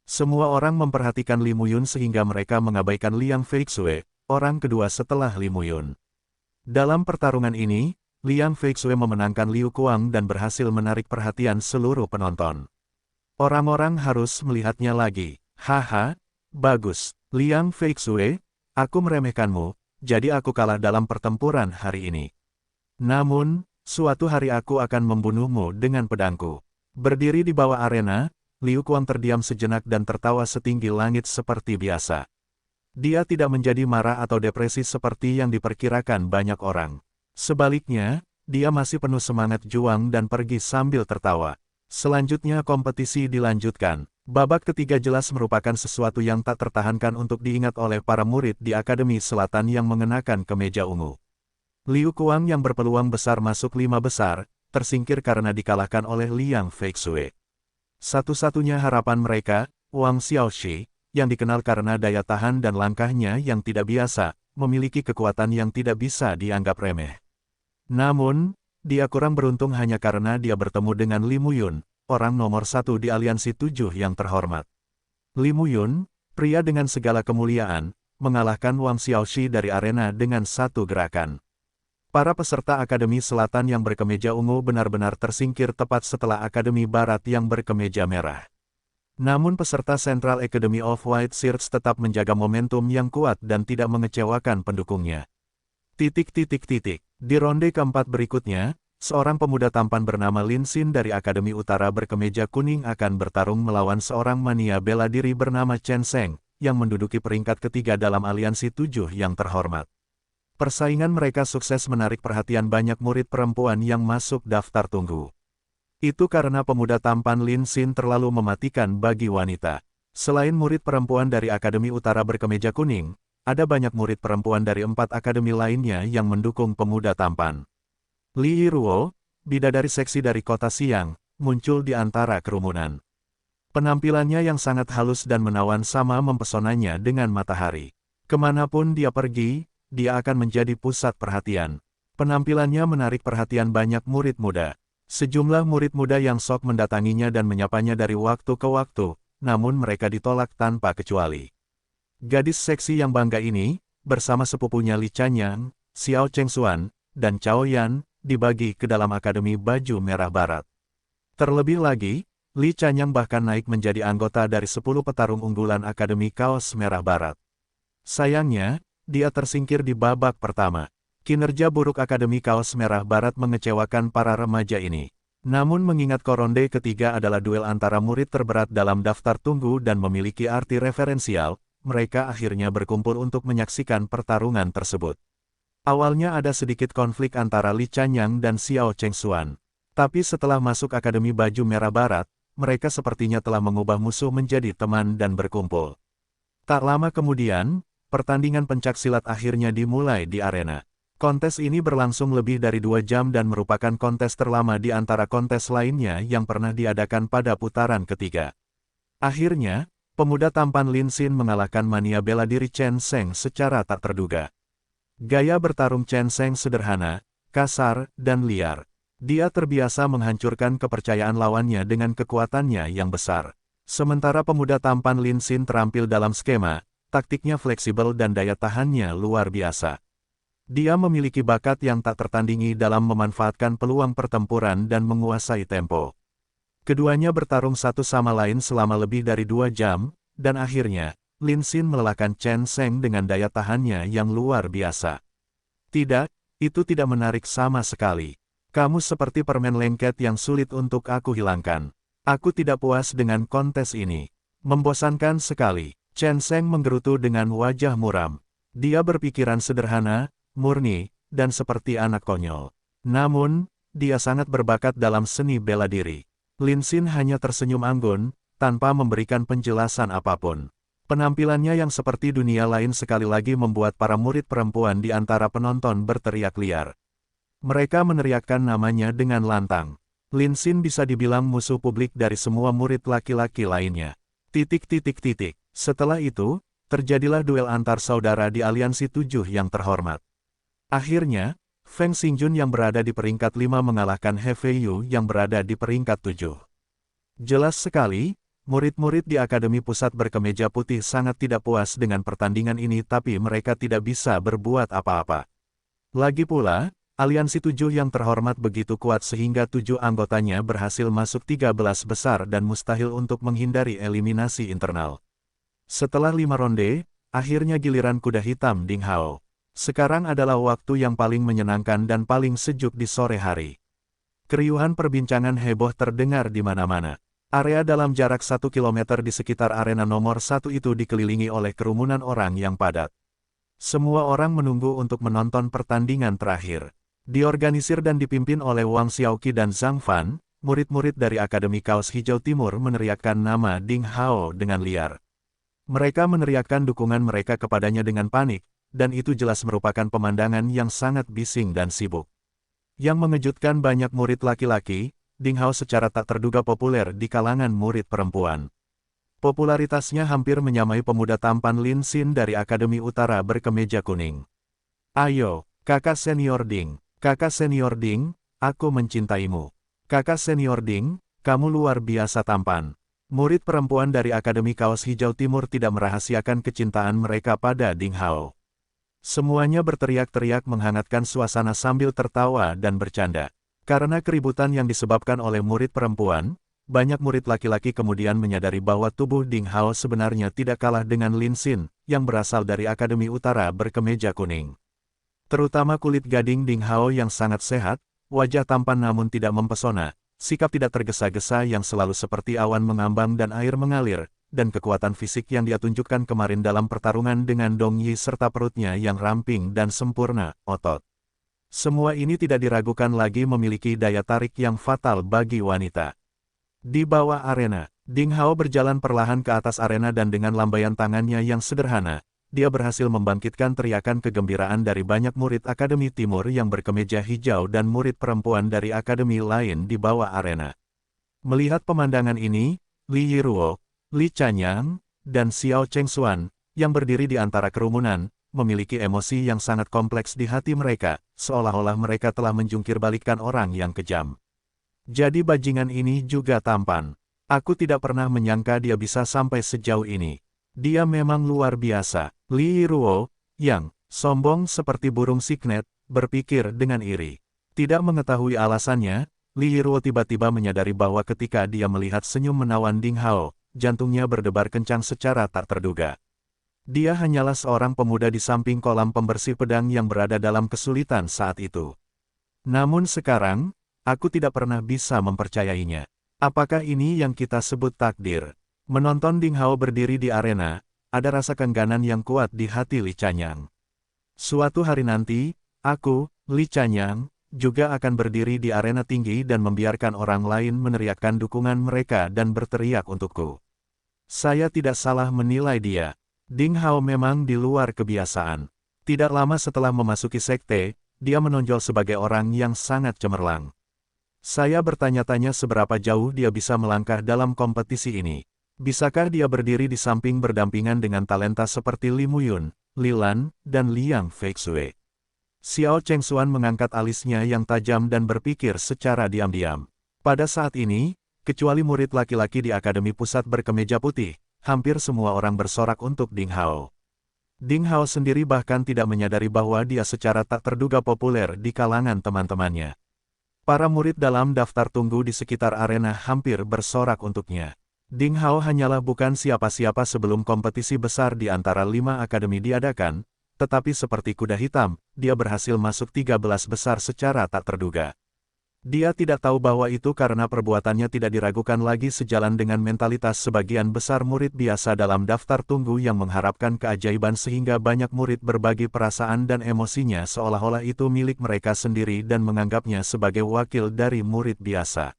Semua orang memperhatikan Li Muyun sehingga mereka mengabaikan Liang Feixue, orang kedua setelah Li Muyun. Dalam pertarungan ini, Liang Feixue memenangkan Liu Kuang dan berhasil menarik perhatian seluruh penonton. Orang-orang harus melihatnya lagi. Haha, bagus. Liang Feixue, aku meremehkanmu, jadi aku kalah dalam pertempuran hari ini. Namun, suatu hari aku akan membunuhmu dengan pedangku. Berdiri di bawah arena, Liu Kuang terdiam sejenak dan tertawa setinggi langit seperti biasa. Dia tidak menjadi marah atau depresi seperti yang diperkirakan banyak orang. Sebaliknya, dia masih penuh semangat juang dan pergi sambil tertawa. Selanjutnya kompetisi dilanjutkan. Babak ketiga jelas merupakan sesuatu yang tak tertahankan untuk diingat oleh para murid di Akademi Selatan yang mengenakan kemeja ungu. Liu Kuang yang berpeluang besar masuk 5 besar, tersingkir karena dikalahkan oleh Liang Feixue. Satu-satunya harapan mereka, Wang Xiaoxi, yang dikenal karena daya tahan dan langkahnya yang tidak biasa, memiliki kekuatan yang tidak bisa dianggap remeh. Namun, dia kurang beruntung hanya karena dia bertemu dengan Li Muyun, orang nomor 1 di aliansi 7 yang terhormat. Li Muyun, pria dengan segala kemuliaan, mengalahkan Wang Xiaoxi dari arena dengan 1 gerakan. Para peserta Akademi Selatan yang berkemeja ungu benar-benar tersingkir tepat setelah Akademi Barat yang berkemeja merah. Namun peserta Central Academy of White Shirts tetap menjaga momentum yang kuat dan tidak mengecewakan pendukungnya. Di ronde keempat berikutnya, seorang pemuda tampan bernama Lin Xin dari Akademi Utara berkemeja kuning akan bertarung melawan seorang mania bela diri bernama Chen Sheng, yang menduduki peringkat ketiga dalam aliansi 7 yang terhormat. Persaingan mereka sukses menarik perhatian banyak murid perempuan yang masuk daftar tunggu. Itu karena pemuda tampan Lin Xin terlalu mematikan bagi wanita. Selain murid perempuan dari Akademi Utara berkemeja kuning, ada banyak murid perempuan dari 4 akademi lainnya yang mendukung pemuda tampan. Li Yiruo, bidadari seksi dari kota Siang, muncul di antara kerumunan. Penampilannya yang sangat halus dan menawan sama mempesonanya dengan matahari. Kemanapun dia pergi, dia akan menjadi pusat perhatian. Penampilannya menarik perhatian banyak murid muda. Sejumlah murid muda yang sok mendatanginya dan menyapanya dari waktu ke waktu, namun mereka ditolak tanpa kecuali. Gadis seksi yang bangga ini, bersama sepupunya Li Chanyang, Xiao Chengxuan, dan Cao Yan, dibagi ke dalam Akademi Baju Merah Barat. Terlebih lagi, Li Chanyang bahkan naik menjadi anggota dari 10 petarung unggulan Akademi Kaos Merah Barat. Sayangnya, dia tersingkir di babak pertama. Kinerja buruk Akademi Kaos Merah Barat mengecewakan para remaja ini. Namun mengingat ronde ketiga adalah duel antara murid terberat dalam daftar tunggu dan memiliki arti referensial, mereka akhirnya berkumpul untuk menyaksikan pertarungan tersebut. Awalnya ada sedikit konflik antara Li Chanyang dan Xiao Chengxuan. Tapi setelah masuk Akademi Baju Merah Barat, mereka sepertinya telah mengubah musuh menjadi teman dan berkumpul. Tak lama kemudian, pertandingan pencaksilat akhirnya dimulai di arena. Kontes ini berlangsung lebih dari 2 jam dan merupakan kontes terlama di antara kontes lainnya yang pernah diadakan pada putaran ketiga. Akhirnya, pemuda tampan Lin Xin mengalahkan mania bela diri Chen Sheng secara tak terduga. Gaya bertarung Chen Sheng sederhana, kasar, dan liar. Dia terbiasa menghancurkan kepercayaan lawannya dengan kekuatannya yang besar. Sementara pemuda tampan Lin Xin terampil dalam skema, taktiknya fleksibel dan daya tahannya luar biasa. Dia memiliki bakat yang tak tertandingi dalam memanfaatkan peluang pertempuran dan menguasai tempo. Keduanya bertarung satu sama lain selama lebih dari 2 jam, dan akhirnya, Lin Xin melelahkan Chen Sheng dengan daya tahannya yang luar biasa. Tidak, itu tidak menarik sama sekali. Kamu seperti permen lengket yang sulit untuk aku hilangkan. Aku tidak puas dengan kontes ini. Membosankan sekali. Chen Sheng menggerutu dengan wajah muram. Dia berpikiran sederhana, murni, dan seperti anak konyol. Namun, dia sangat berbakat dalam seni bela diri. Lin Xin hanya tersenyum anggun, tanpa memberikan penjelasan apapun. Penampilannya yang seperti dunia lain sekali lagi membuat para murid perempuan di antara penonton berteriak liar. Mereka meneriakkan namanya dengan lantang. Lin Xin bisa dibilang musuh publik dari semua murid laki-laki lainnya. Setelah itu, terjadilah duel antar saudara di Aliansi 7 yang terhormat. Akhirnya, Feng Xingjun yang berada di peringkat 5 mengalahkan He Feiyu yang berada di peringkat 7. Jelas sekali, murid-murid di Akademi Pusat Berkemeja Putih sangat tidak puas dengan pertandingan ini tapi mereka tidak bisa berbuat apa-apa. Lagi pula, Aliansi 7 yang terhormat begitu kuat sehingga 7 anggotanya berhasil masuk 13 besar dan mustahil untuk menghindari eliminasi internal. Setelah 5 ronde, akhirnya giliran kuda hitam Ding Hao. Sekarang adalah waktu yang paling menyenangkan dan paling sejuk di sore hari. Keriuhan perbincangan heboh terdengar di mana-mana. Area dalam jarak 1 km di sekitar arena nomor 1 itu dikelilingi oleh kerumunan orang yang padat. Semua orang menunggu untuk menonton pertandingan terakhir. Diorganisir dan dipimpin oleh Wang Xiaoqi dan Zhang Fan, murid-murid dari Akademi Kaos Hijau Timur meneriakkan nama Ding Hao dengan liar. Mereka meneriakkan dukungan mereka kepadanya dengan panik, dan itu jelas merupakan pemandangan yang sangat bising dan sibuk. Yang mengejutkan banyak murid laki-laki, Ding Hao secara tak terduga populer di kalangan murid perempuan. Popularitasnya hampir menyamai pemuda tampan Lin Xin dari Akademi Utara Berkemeja Kuning. Ayo, kakak senior Ding, aku mencintaimu. Kakak senior Ding, kamu luar biasa tampan. Murid perempuan dari Akademi Kaos Hijau Timur tidak merahasiakan kecintaan mereka pada Ding Hao. Semuanya berteriak-teriak menghangatkan suasana sambil tertawa dan bercanda. Karena keributan yang disebabkan oleh murid perempuan, banyak murid laki-laki kemudian menyadari bahwa tubuh Ding Hao sebenarnya tidak kalah dengan Lin Xin, yang berasal dari Akademi Utara Berkemeja Kuning. Terutama kulit gading Ding Hao yang sangat sehat, wajah tampan namun tidak mempesona, sikap tidak tergesa-gesa yang selalu seperti awan mengambang dan air mengalir, dan kekuatan fisik yang dia tunjukkan kemarin dalam pertarungan dengan Dong Yi serta perutnya yang ramping dan sempurna, otot. Semua ini tidak diragukan lagi memiliki daya tarik yang fatal bagi wanita. Di bawah arena, Ding Hao berjalan perlahan ke atas arena dan dengan lambaian tangannya yang sederhana, dia berhasil membangkitkan teriakan kegembiraan dari banyak murid Akademi Timur yang berkemeja hijau dan murid perempuan dari akademi lain di bawah arena. Melihat pemandangan ini, Li Yiruo, Li Chanyang, dan Xiao Chengxuan, yang berdiri di antara kerumunan, memiliki emosi yang sangat kompleks di hati mereka, seolah-olah mereka telah menjungkirbalikkan orang yang kejam. Jadi bajingan ini juga tampan. Aku tidak pernah menyangka dia bisa sampai sejauh ini. Dia memang luar biasa. Li Yiruo, yang sombong seperti burung signet, berpikir dengan iri. Tidak mengetahui alasannya, Li Yiruo tiba-tiba menyadari bahwa ketika dia melihat senyum menawan Ding Hao, jantungnya berdebar kencang secara tak terduga. Dia hanyalah seorang pemuda di samping kolam pembersih pedang yang berada dalam kesulitan saat itu. Namun sekarang, aku tidak pernah bisa mempercayainya. Apakah ini yang kita sebut takdir? Menonton Ding Hao berdiri di arena, ada rasa keengganan yang kuat di hati Li Chanyang. Suatu hari nanti, aku, Li Chanyang, juga akan berdiri di arena tinggi dan membiarkan orang lain meneriakkan dukungan mereka dan berteriak untukku. Saya tidak salah menilai dia. Ding Hao memang di luar kebiasaan. Tidak lama setelah memasuki sekte, dia menonjol sebagai orang yang sangat cemerlang. Saya bertanya-tanya seberapa jauh dia bisa melangkah dalam kompetisi ini. Bisakah dia berdiri di samping berdampingan dengan talenta seperti Li Muyun, Li Lan, dan Liang Feixue? Xiao Chengxuan mengangkat alisnya yang tajam dan berpikir secara diam-diam. Pada saat ini, kecuali murid laki-laki di Akademi Pusat berkemeja putih, hampir semua orang bersorak untuk Ding Hao. Ding Hao sendiri bahkan tidak menyadari bahwa dia secara tak terduga populer di kalangan teman-temannya. Para murid dalam daftar tunggu di sekitar arena hampir bersorak untuknya. Ding Hao hanyalah bukan siapa-siapa sebelum kompetisi besar di antara 5 akademi diadakan, tetapi seperti kuda hitam, dia berhasil masuk 13 besar secara tak terduga. Dia tidak tahu bahwa itu karena perbuatannya tidak diragukan lagi sejalan dengan mentalitas sebagian besar murid biasa dalam daftar tunggu yang mengharapkan keajaiban sehingga banyak murid berbagi perasaan dan emosinya seolah-olah itu milik mereka sendiri dan menganggapnya sebagai wakil dari murid biasa.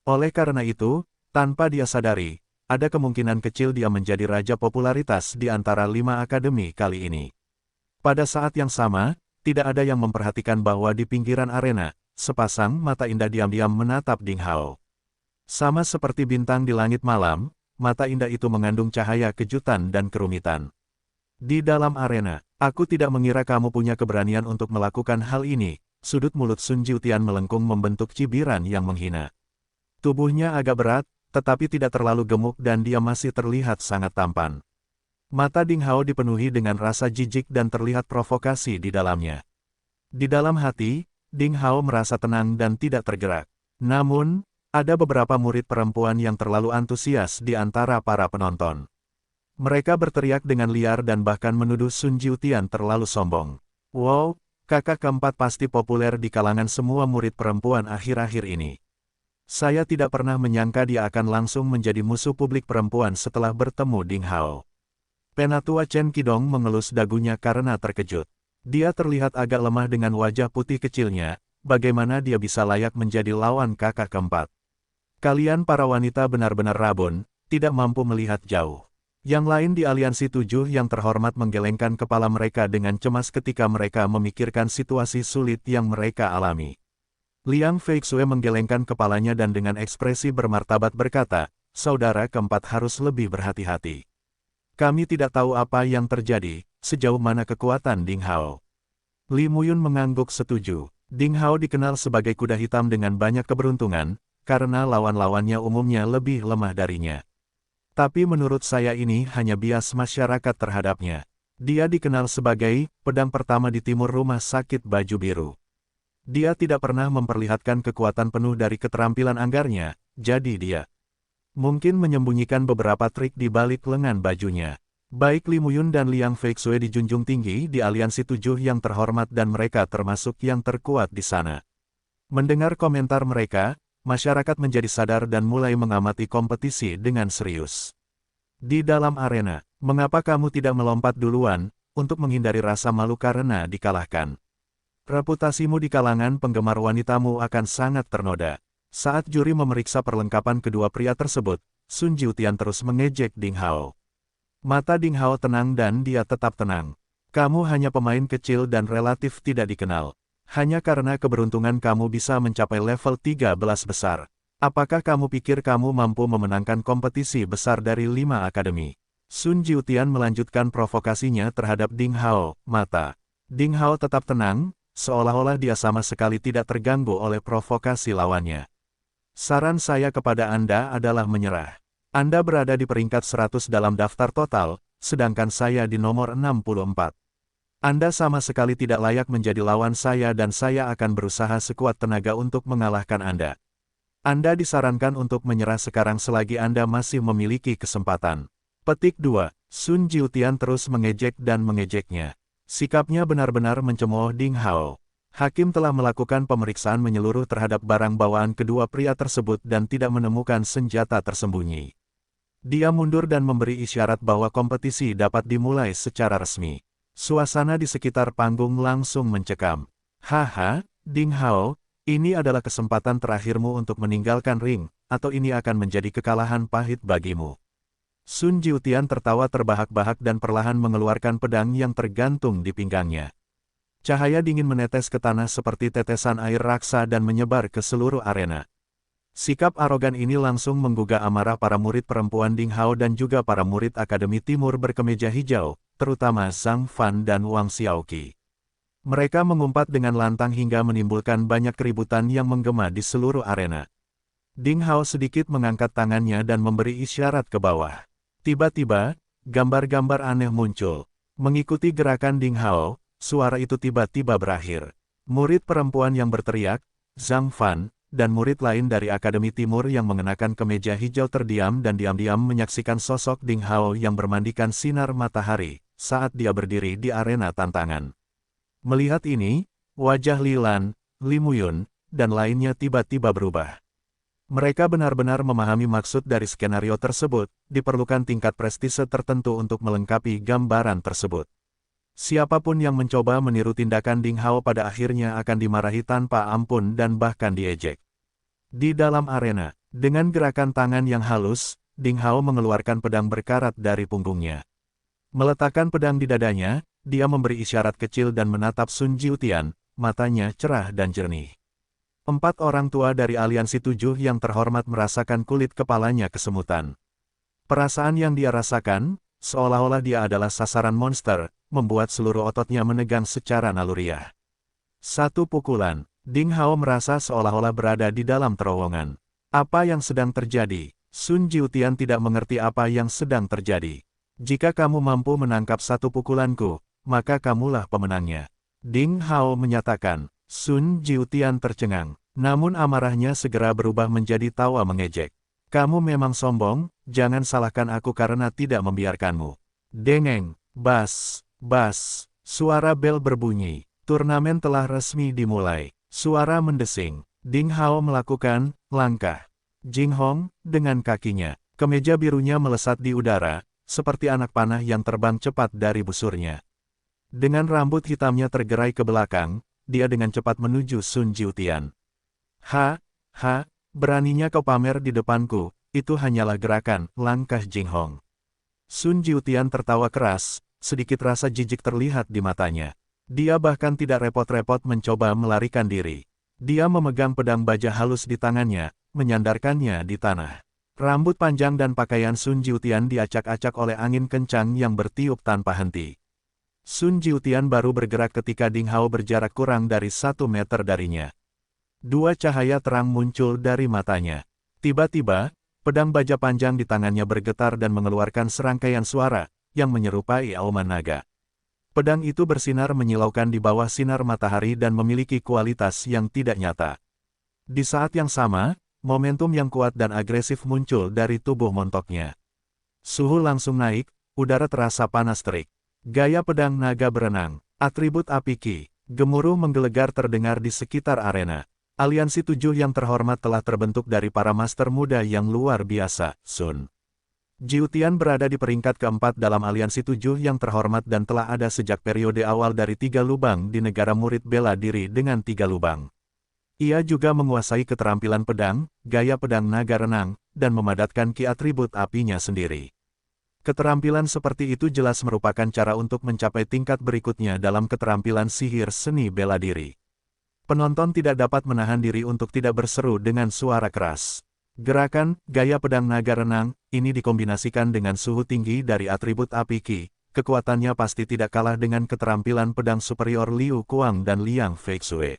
Oleh karena itu, tanpa dia sadari, ada kemungkinan kecil dia menjadi raja popularitas di antara 5 akademi kali ini. Pada saat yang sama, tidak ada yang memperhatikan bahwa di pinggiran arena, sepasang mata indah diam-diam menatap Ding Hao. Sama seperti bintang di langit malam, mata indah itu mengandung cahaya kejutan dan kerumitan. Di dalam arena, aku tidak mengira kamu punya keberanian untuk melakukan hal ini. Sudut mulut Sun Jiutian melengkung membentuk cibiran yang menghina. Tubuhnya agak berat, tetapi tidak terlalu gemuk dan dia masih terlihat sangat tampan. Mata Ding Hao dipenuhi dengan rasa jijik dan terlihat provokasi di dalamnya. Di dalam hati, Ding Hao merasa tenang dan tidak tergerak. Namun, ada beberapa murid perempuan yang terlalu antusias di antara para penonton. Mereka berteriak dengan liar dan bahkan menuduh Sun Jiutian terlalu sombong. Wow, kakak keempat pasti populer di kalangan semua murid perempuan akhir-akhir ini. Saya tidak pernah menyangka dia akan langsung menjadi musuh publik perempuan setelah bertemu Ding Hao. Penatua Chen Qidong mengelus dagunya karena terkejut. Dia terlihat agak lemah dengan wajah putih kecilnya, bagaimana dia bisa layak menjadi lawan kakak keempat. Kalian para wanita benar-benar rabun, tidak mampu melihat jauh. Yang lain di aliansi 7 yang terhormat menggelengkan kepala mereka dengan cemas ketika mereka memikirkan situasi sulit yang mereka alami. Liang Feixue menggelengkan kepalanya dan dengan ekspresi bermartabat berkata, saudara keempat harus lebih berhati-hati. Kami tidak tahu apa yang terjadi, sejauh mana kekuatan Ding Hao. Li Muyun mengangguk setuju. Ding Hao dikenal sebagai kuda hitam dengan banyak keberuntungan, karena lawan-lawannya umumnya lebih lemah darinya. Tapi menurut saya ini hanya bias masyarakat terhadapnya. Dia dikenal sebagai pedang pertama di timur rumah sakit baju biru. Dia tidak pernah memperlihatkan kekuatan penuh dari keterampilan anggarnya, jadi dia mungkin menyembunyikan beberapa trik di balik lengan bajunya. Baik Li Muyun dan Liang Feixue dijunjung tinggi di aliansi 7 yang terhormat dan mereka termasuk yang terkuat di sana. Mendengar komentar mereka, masyarakat menjadi sadar dan mulai mengamati kompetisi dengan serius. Di dalam arena, mengapa kamu tidak melompat duluan, untuk menghindari rasa malu karena dikalahkan? Reputasimu di kalangan penggemar wanitamu akan sangat ternoda. Saat juri memeriksa perlengkapan kedua pria tersebut, Sun Jiutian terus mengejek Ding Hao. Mata Ding Hao tenang dan dia tetap tenang. Kamu hanya pemain kecil dan relatif tidak dikenal. Hanya karena keberuntungan kamu bisa mencapai level 13 besar. Apakah kamu pikir kamu mampu memenangkan kompetisi besar dari 5 akademi? Sun Jiutian melanjutkan provokasinya terhadap Ding Hao. Mata Ding Hao tetap tenang, seolah-olah dia sama sekali tidak terganggu oleh provokasi lawannya. Saran saya kepada Anda adalah menyerah. Anda berada di peringkat 100 dalam daftar total, sedangkan saya di nomor 64. Anda sama sekali tidak layak menjadi lawan saya dan saya akan berusaha sekuat tenaga untuk mengalahkan Anda. Anda disarankan untuk menyerah sekarang selagi Anda masih memiliki kesempatan. Petik 2. Sun Jiutian terus mengejek dan mengejeknya. Sikapnya benar-benar mencemooh Ding Hao. Hakim telah melakukan pemeriksaan menyeluruh terhadap barang bawaan kedua pria tersebut dan tidak menemukan senjata tersembunyi. Dia mundur dan memberi isyarat bahwa kompetisi dapat dimulai secara resmi. Suasana di sekitar panggung langsung mencekam. Haha, Ding Hao, ini adalah kesempatan terakhirmu untuk meninggalkan ring, atau ini akan menjadi kekalahan pahit bagimu. Sun Jiutian tertawa terbahak-bahak dan perlahan mengeluarkan pedang yang tergantung di pinggangnya. Cahaya dingin menetes ke tanah seperti tetesan air raksa dan menyebar ke seluruh arena. Sikap arogan ini langsung menggugah amarah para murid perempuan Ding Hao dan juga para murid Akademi Timur berkemeja hijau, terutama Zhang Fan dan Wang Xiaoqi. Mereka mengumpat dengan lantang hingga menimbulkan banyak keributan yang menggema di seluruh arena. Ding Hao sedikit mengangkat tangannya dan memberi isyarat ke bawah. Tiba-tiba, gambar-gambar aneh muncul. Mengikuti gerakan Ding Hao, suara itu tiba-tiba berakhir. Murid perempuan yang berteriak, Zhang Fan, dan murid lain dari Akademi Timur yang mengenakan kemeja hijau terdiam dan diam-diam menyaksikan sosok Ding Hao yang bermandikan sinar matahari saat dia berdiri di arena tantangan. Melihat ini, wajah Li Lan, Li Muyun, dan lainnya tiba-tiba berubah. Mereka benar-benar memahami maksud dari skenario tersebut, diperlukan tingkat prestise tertentu untuk melengkapi gambaran tersebut. Siapapun yang mencoba meniru tindakan Ding Hao pada akhirnya akan dimarahi tanpa ampun dan bahkan diejek. Di dalam arena, dengan gerakan tangan yang halus, Ding Hao mengeluarkan pedang berkarat dari punggungnya. Meletakkan pedang di dadanya, dia memberi isyarat kecil dan menatap Sun Jiutian, matanya cerah dan jernih. 4 orang tua dari Aliansi 7 yang terhormat merasakan kulit kepalanya kesemutan. Perasaan yang dia rasakan, seolah-olah dia adalah sasaran monster, membuat seluruh ototnya menegang secara naluriah. Satu pukulan, Ding Hao merasa seolah-olah berada di dalam terowongan. Apa yang sedang terjadi? Sun Jiutian tidak mengerti apa yang sedang terjadi. Jika kamu mampu menangkap satu pukulanku, maka kamulah pemenangnya. Ding Hao menyatakan. Sun Jiutian tercengang, namun amarahnya segera berubah menjadi tawa mengejek. Kamu memang sombong, jangan salahkan aku karena tidak membiarkanmu. Dengeng, bas, suara bel berbunyi. Turnamen telah resmi dimulai. Suara mendesing. Ding Hao melakukan langkah. Jing Hong, dengan kakinya, kemeja birunya melesat di udara, seperti anak panah yang terbang cepat dari busurnya. Dengan rambut hitamnya tergerai ke belakang, dia dengan cepat menuju Sun Jiutian. Beraninya kau pamer di depanku, itu hanyalah gerakan, langkah Jing Hong. Sun Jiutian tertawa keras, sedikit rasa jijik terlihat di matanya. Dia bahkan tidak repot-repot mencoba melarikan diri. Dia memegang pedang baja halus di tangannya, menyandarkannya di tanah. Rambut panjang dan pakaian Sun Jiutian diacak-acak oleh angin kencang yang bertiup tanpa henti. Sun Jiutian baru bergerak ketika Ding Hao berjarak kurang dari 1 meter darinya. 2 cahaya terang muncul dari matanya. Tiba-tiba, pedang baja panjang di tangannya bergetar dan mengeluarkan serangkaian suara, yang menyerupai auman naga. Pedang itu bersinar menyilaukan di bawah sinar matahari dan memiliki kualitas yang tidak nyata. Di saat yang sama, momentum yang kuat dan agresif muncul dari tubuh montoknya. Suhu langsung naik, udara terasa panas terik. Gaya pedang naga berenang, atribut api Qi, gemuruh menggelegar terdengar di sekitar arena. Aliansi 7 yang terhormat telah terbentuk dari para master muda yang luar biasa. Sun Jiutian berada di peringkat keempat dalam Aliansi 7 yang terhormat dan telah ada sejak periode awal dari 3 lubang di negara murid bela diri dengan 3 lubang. Ia juga menguasai keterampilan pedang, gaya pedang naga renang, dan memadatkan Qi atribut apinya sendiri. Keterampilan seperti itu jelas merupakan cara untuk mencapai tingkat berikutnya dalam keterampilan sihir seni bela diri. Penonton tidak dapat menahan diri untuk tidak berseru dengan suara keras. Gerakan, gaya pedang naga renang, ini dikombinasikan dengan suhu tinggi dari atribut api Qi. Kekuatannya pasti tidak kalah dengan keterampilan pedang superior Liu Kuang dan Liang Feixue.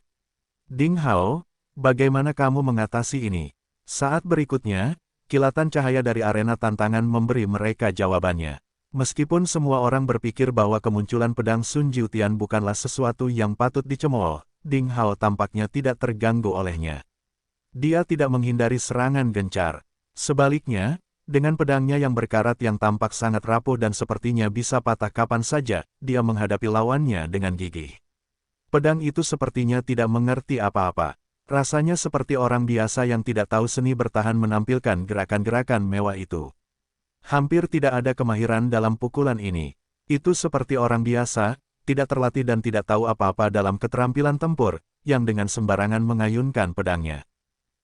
Ding Hao, bagaimana kamu mengatasi ini? Saat berikutnya, kilatan cahaya dari arena tantangan memberi mereka jawabannya. Meskipun semua orang berpikir bahwa kemunculan pedang Sun Jiutian bukanlah sesuatu yang patut dicemooh, Ding Hao tampaknya tidak terganggu olehnya. Dia tidak menghindari serangan gencar. Sebaliknya, Dengan pedangnya yang berkarat yang tampak sangat rapuh dan sepertinya bisa patah kapan saja, dia menghadapi lawannya dengan gigih. Pedang itu sepertinya tidak mengerti apa-apa. Rasanya seperti orang biasa yang tidak tahu seni bertahan menampilkan gerakan-gerakan mewah itu. Hampir tidak ada kemahiran dalam pukulan ini. Itu seperti orang biasa, tidak terlatih dan tidak tahu apa-apa dalam keterampilan tempur, yang dengan sembarangan mengayunkan pedangnya.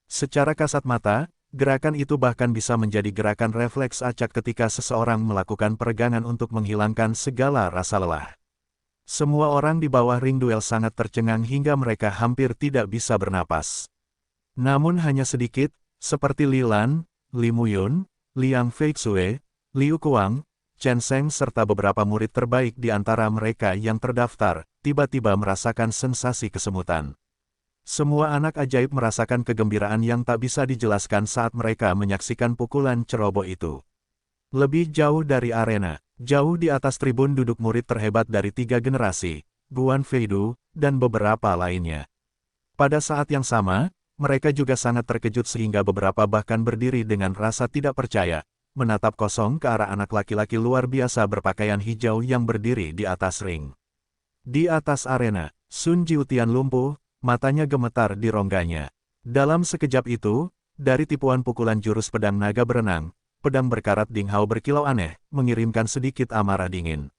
Secara kasat mata, gerakan itu bahkan bisa menjadi gerakan refleks acak ketika seseorang melakukan peregangan untuk menghilangkan segala rasa lelah. Semua orang di bawah ring duel sangat tercengang hingga mereka hampir tidak bisa bernapas. Namun hanya sedikit, seperti Li Lan, Li Muyun, Liang Feixue, Liu Kuang, Chen Sheng serta beberapa murid terbaik di antara mereka yang terdaftar, tiba-tiba merasakan sensasi kesemutan. Semua anak ajaib merasakan kegembiraan yang tak bisa dijelaskan saat mereka menyaksikan pukulan ceroboh itu. Lebih jauh dari arena, jauh di atas tribun duduk murid terhebat dari 3 generasi, Guan Feidu, dan beberapa lainnya. Pada saat yang sama, mereka juga sangat terkejut sehingga beberapa bahkan berdiri dengan rasa tidak percaya, menatap kosong ke arah anak laki-laki luar biasa berpakaian hijau yang berdiri di atas ring. Di atas arena, Sun Jiutian lumpuh, matanya gemetar di rongganya. Dalam sekejap itu, dari tipuan pukulan jurus pedang naga berenang, pedang berkarat Ding Hao berkilau aneh, mengirimkan sedikit amarah dingin.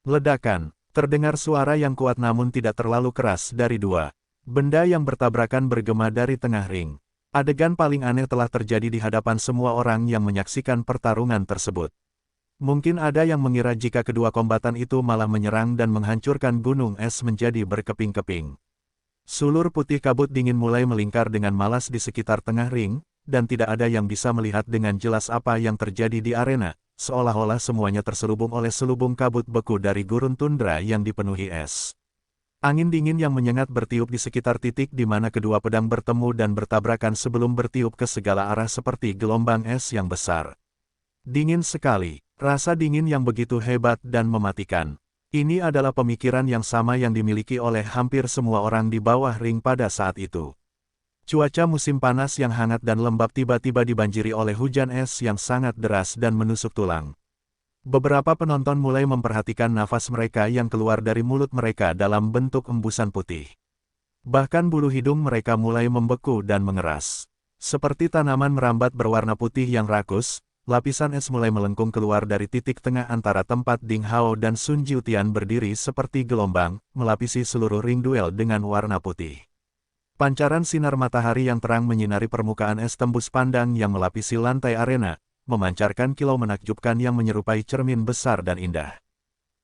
Ledakan, terdengar suara yang kuat namun tidak terlalu keras dari 2 benda yang bertabrakan bergema dari tengah ring. Adegan paling aneh telah terjadi di hadapan semua orang yang menyaksikan pertarungan tersebut. Mungkin ada yang mengira jika kedua kombatan itu malah menyerang dan menghancurkan gunung es menjadi berkeping-keping. Sulur putih kabut dingin mulai melingkar dengan malas di sekitar tengah ring, dan tidak ada yang bisa melihat dengan jelas apa yang terjadi di arena, seolah-olah semuanya terselubung oleh selubung kabut beku dari gurun tundra yang dipenuhi es. Angin dingin yang menyengat bertiup di sekitar titik di mana kedua pedang bertemu dan bertabrakan sebelum bertiup ke segala arah seperti gelombang es yang besar. Dingin sekali, rasa dingin yang begitu hebat dan mematikan. Ini adalah pemikiran yang sama yang dimiliki oleh hampir semua orang di bawah ring pada saat itu. Cuaca musim panas yang hangat dan lembab tiba-tiba dibanjiri oleh hujan es yang sangat deras dan menusuk tulang. Beberapa penonton mulai memperhatikan nafas mereka yang keluar dari mulut mereka dalam bentuk embusan putih. Bahkan bulu hidung mereka mulai membeku dan mengeras. Seperti tanaman merambat berwarna putih yang rakus, lapisan es mulai melengkung keluar dari titik tengah antara tempat Ding Hao dan Sun Jiutian berdiri seperti gelombang, melapisi seluruh ring duel dengan warna putih. Pancaran sinar matahari yang terang menyinari permukaan es tembus pandang yang melapisi lantai arena, memancarkan kilau menakjubkan yang menyerupai cermin besar dan indah.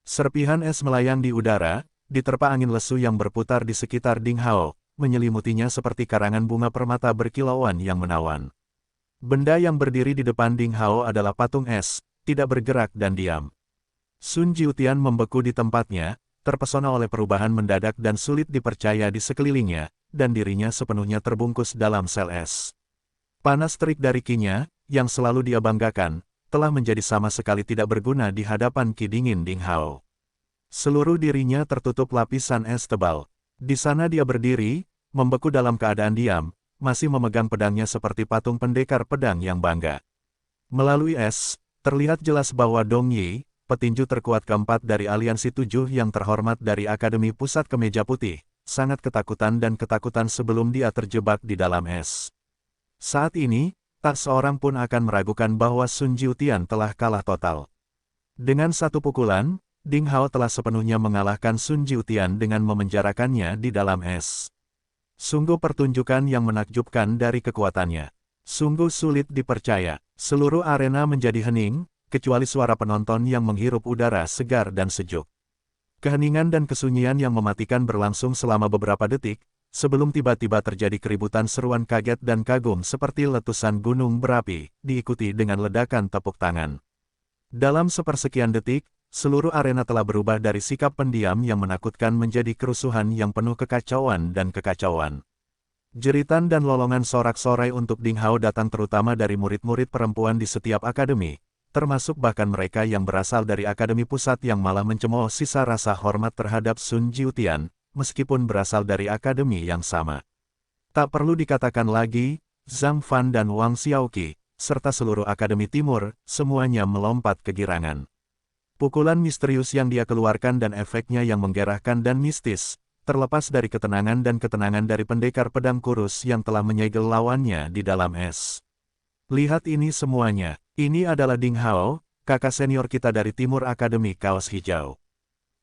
Serpihan es melayang di udara, diterpa angin lesu yang berputar di sekitar Ding Hao, menyelimutinya seperti karangan bunga permata berkilauan yang menawan. Benda yang berdiri di depan Ding Hao adalah patung es, tidak bergerak dan diam. Sun Jiutian membeku di tempatnya, terpesona oleh perubahan mendadak dan sulit dipercaya di sekelilingnya, dan dirinya sepenuhnya terbungkus dalam sel es. Panas terik dari Ki-nya, yang selalu dia banggakan, telah menjadi sama sekali tidak berguna di hadapan Ki dingin Ding Hao. Seluruh dirinya tertutup lapisan es tebal. Di sana dia berdiri, membeku dalam keadaan diam, masih memegang pedangnya seperti patung pendekar pedang yang bangga. Melalui es, terlihat jelas bahwa Dong Yi, petinju terkuat keempat dari Aliansi 7 yang terhormat dari Akademi Pusat Kemeja Putih, sangat ketakutan sebelum dia terjebak di dalam es. Saat ini, tak seorang pun akan meragukan bahwa Sun Jiutian telah kalah total. Dengan satu pukulan, Ding Hao telah sepenuhnya mengalahkan Sun Jiutian dengan memenjarakannya di dalam es. Sungguh pertunjukan yang menakjubkan dari kekuatannya. Sungguh sulit dipercaya. Seluruh arena menjadi hening, kecuali suara penonton yang menghirup udara segar dan sejuk. Keheningan dan kesunyian yang mematikan berlangsung selama beberapa detik, sebelum tiba-tiba terjadi keributan seruan kaget dan kagum seperti letusan gunung berapi, diikuti dengan ledakan tepuk tangan. Dalam sepersekian detik, seluruh arena telah berubah dari sikap pendiam yang menakutkan menjadi kerusuhan yang penuh kekacauan dan kekacauan. Jeritan dan lolongan sorak-sorai untuk Ding Hao datang terutama dari murid-murid perempuan di setiap akademi, termasuk bahkan mereka yang berasal dari akademi pusat yang malah mencemooh sisa rasa hormat terhadap Sun Jiutian, meskipun berasal dari akademi yang sama. Tak perlu dikatakan lagi, Zhang Fan dan Wang Xiaoqi, serta seluruh Akademi Timur, semuanya melompat kegirangan. Pukulan misterius yang dia keluarkan dan efeknya yang menggerahkan dan mistis, terlepas dari ketenangan dari pendekar pedang kurus yang telah menyegel lawannya di dalam es. Lihat ini semuanya, ini adalah Ding Hao, kakak senior kita dari Timur Akademi Kaos Hijau.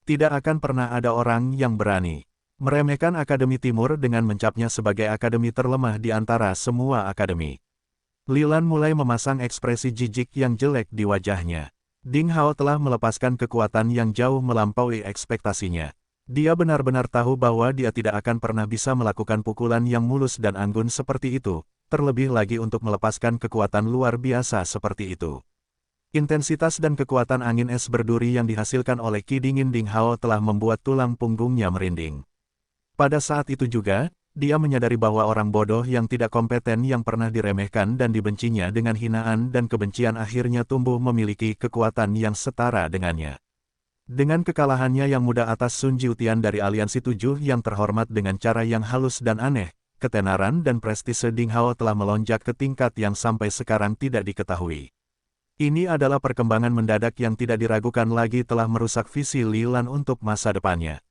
Tidak akan pernah ada orang yang berani meremehkan Akademi Timur dengan mencapnya sebagai akademi terlemah di antara semua akademi. Lilan mulai memasang ekspresi jijik yang jelek di wajahnya. Ding Hao telah melepaskan kekuatan yang jauh melampaui ekspektasinya. Dia benar-benar tahu bahwa dia tidak akan pernah bisa melakukan pukulan yang mulus dan anggun seperti itu, terlebih lagi untuk melepaskan kekuatan luar biasa seperti itu. Intensitas dan kekuatan angin es berduri yang dihasilkan oleh Ki Dingin Ding Hao telah membuat tulang punggungnya merinding. Pada saat itu juga, dia menyadari bahwa orang bodoh yang tidak kompeten yang pernah diremehkan dan dibencinya dengan hinaan dan kebencian akhirnya tumbuh memiliki kekuatan yang setara dengannya. Dengan kekalahannya yang mudah atas Sun Jiutian dari Aliansi Tujuh yang terhormat dengan cara yang halus dan aneh, ketenaran dan prestise Ding Hao telah melonjak ke tingkat yang sampai sekarang tidak diketahui. Ini adalah perkembangan mendadak yang tidak diragukan lagi telah merusak visi Lilan untuk masa depannya.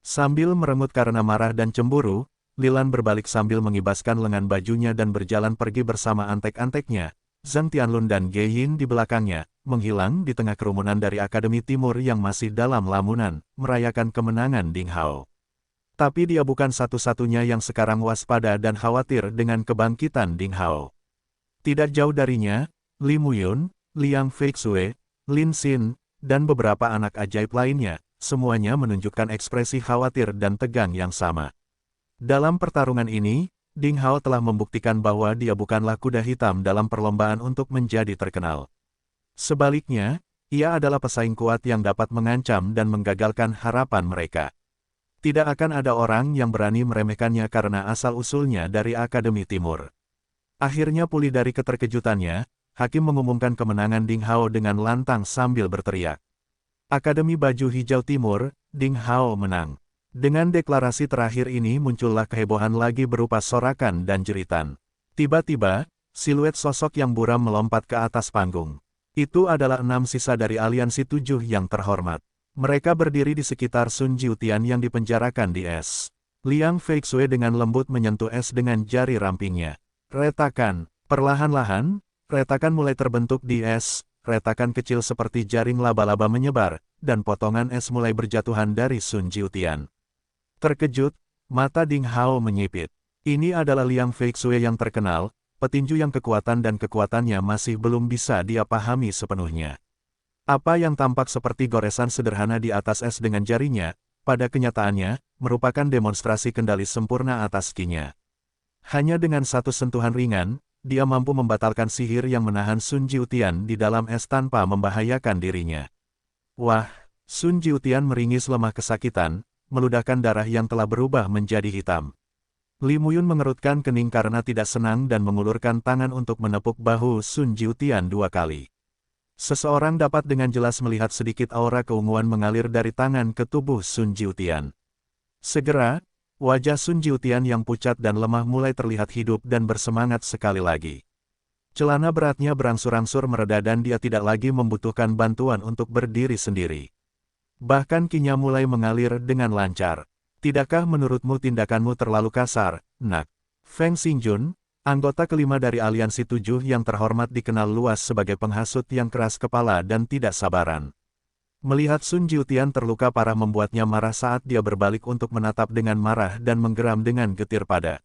Sambil merengut karena marah dan cemburu, Lilan berbalik sambil mengibaskan lengan bajunya dan berjalan pergi bersama antek-anteknya, Zhang Tianlun dan Ge Yin di belakangnya, menghilang di tengah kerumunan dari Akademi Timur yang masih dalam lamunan, merayakan kemenangan Ding Hao. Tapi dia bukan satu-satunya yang sekarang waspada dan khawatir dengan kebangkitan Ding Hao. Tidak jauh darinya, Li Muyun, Liang Feixue, Lin Xin, dan beberapa anak ajaib lainnya, semuanya menunjukkan ekspresi khawatir dan tegang yang sama. Dalam pertarungan ini, Ding Hao telah membuktikan bahwa dia bukanlah kuda hitam dalam perlombaan untuk menjadi terkenal. Sebaliknya, ia adalah pesaing kuat yang dapat mengancam dan menggagalkan harapan mereka. Tidak akan ada orang yang berani meremehkannya karena asal-usulnya dari Akademi Timur. Akhirnya pulih dari keterkejutannya, Hakim mengumumkan kemenangan Ding Hao dengan lantang sambil berteriak. Akademi Baju Hijau Timur, Ding Hao menang. Dengan deklarasi terakhir ini muncullah kehebohan lagi berupa sorakan dan jeritan. Tiba-tiba, siluet sosok yang buram melompat ke atas panggung. Itu adalah 6 sisa dari Aliansi Tujuh yang terhormat. Mereka berdiri di sekitar Sun Jiutian yang dipenjarakan di es. Liang Feixue dengan lembut menyentuh es dengan jari rampingnya. Retakan, perlahan-lahan, retakan mulai terbentuk di es, retakan kecil seperti jaring laba-laba menyebar, dan potongan es mulai berjatuhan dari Sun Jiutian. Terkejut, mata Ding Hao menyipit. Ini adalah Liang Feixue yang terkenal, petinju yang kekuatan dan kekuatannya masih belum bisa dia pahami sepenuhnya. Apa yang tampak seperti goresan sederhana di atas es dengan jarinya, pada kenyataannya, merupakan demonstrasi kendali sempurna atas kinya. Hanya dengan satu sentuhan ringan, dia mampu membatalkan sihir yang menahan Sun Jiutian di dalam es tanpa membahayakan dirinya. Wah, Sun Jiutian meringis lemah kesakitan, meludahkan darah yang telah berubah menjadi hitam. Li Muyun mengerutkan kening karena tidak senang dan mengulurkan tangan untuk menepuk bahu Sun Jiutian 2 kali. Seseorang dapat dengan jelas melihat sedikit aura keunguan mengalir dari tangan ke tubuh Sun Jiutian. Segera, wajah Sun Jiutian yang pucat dan lemah mulai terlihat hidup dan bersemangat sekali lagi. Celana beratnya berangsur-angsur mereda dan dia tidak lagi membutuhkan bantuan untuk berdiri sendiri. Bahkan kinya mulai mengalir dengan lancar. Tidakkah menurutmu tindakanmu terlalu kasar, Nak? Feng Xingjun, anggota kelima dari Aliansi Tujuh yang terhormat dikenal luas sebagai penghasut yang keras kepala dan tidak sabaran. Melihat Sun Jiutian terluka parah membuatnya marah saat dia berbalik untuk menatap dengan marah dan menggeram dengan getir pada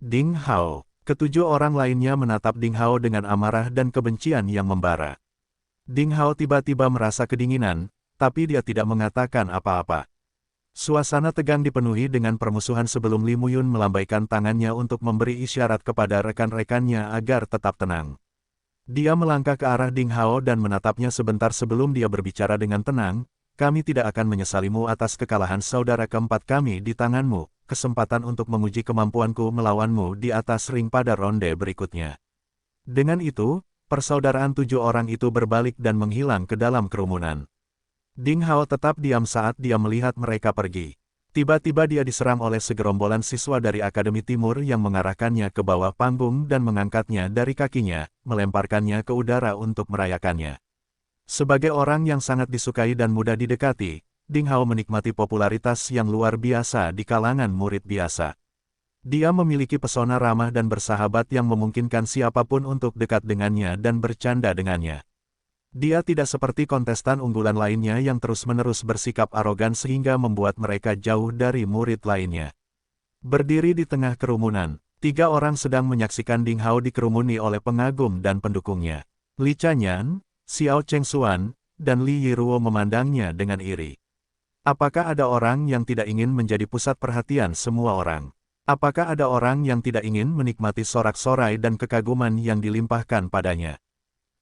Ding Hao. Ketujuh orang lainnya menatap Ding Hao dengan amarah dan kebencian yang membara. Ding Hao tiba-tiba merasa kedinginan, tapi dia tidak mengatakan apa-apa. Suasana tegang dipenuhi dengan permusuhan sebelum Li Muyun melambaikan tangannya untuk memberi isyarat kepada rekan-rekannya agar tetap tenang. Dia melangkah ke arah Ding Hao dan menatapnya sebentar sebelum dia berbicara dengan tenang, "Kami tidak akan menyesalimu atas kekalahan saudara keempat kami di tanganmu, kesempatan untuk menguji kemampuanku melawanmu di atas ring pada ronde berikutnya." Dengan itu, persaudaraan 7 orang itu berbalik dan menghilang ke dalam kerumunan. Ding Hao tetap diam saat dia melihat mereka pergi. Tiba-tiba dia diserang oleh segerombolan siswa dari Akademi Timur yang mengarahkannya ke bawah panggung dan mengangkatnya dari kakinya, melemparkannya ke udara untuk merayakannya. Sebagai orang yang sangat disukai dan mudah didekati, Ding Hao menikmati popularitas yang luar biasa di kalangan murid biasa. Dia memiliki pesona ramah dan bersahabat yang memungkinkan siapapun untuk dekat dengannya dan bercanda dengannya. Dia tidak seperti kontestan unggulan lainnya yang terus-menerus bersikap arogan sehingga membuat mereka jauh dari murid lainnya. Berdiri di tengah kerumunan, 3 orang sedang menyaksikan Ding Hao dikerumuni oleh pengagum dan pendukungnya. Li Chanyan, Xiao Chengxuan, dan Li Yiruo memandangnya dengan iri. Apakah ada orang yang tidak ingin menjadi pusat perhatian semua orang? Apakah ada orang yang tidak ingin menikmati sorak-sorai dan kekaguman yang dilimpahkan padanya?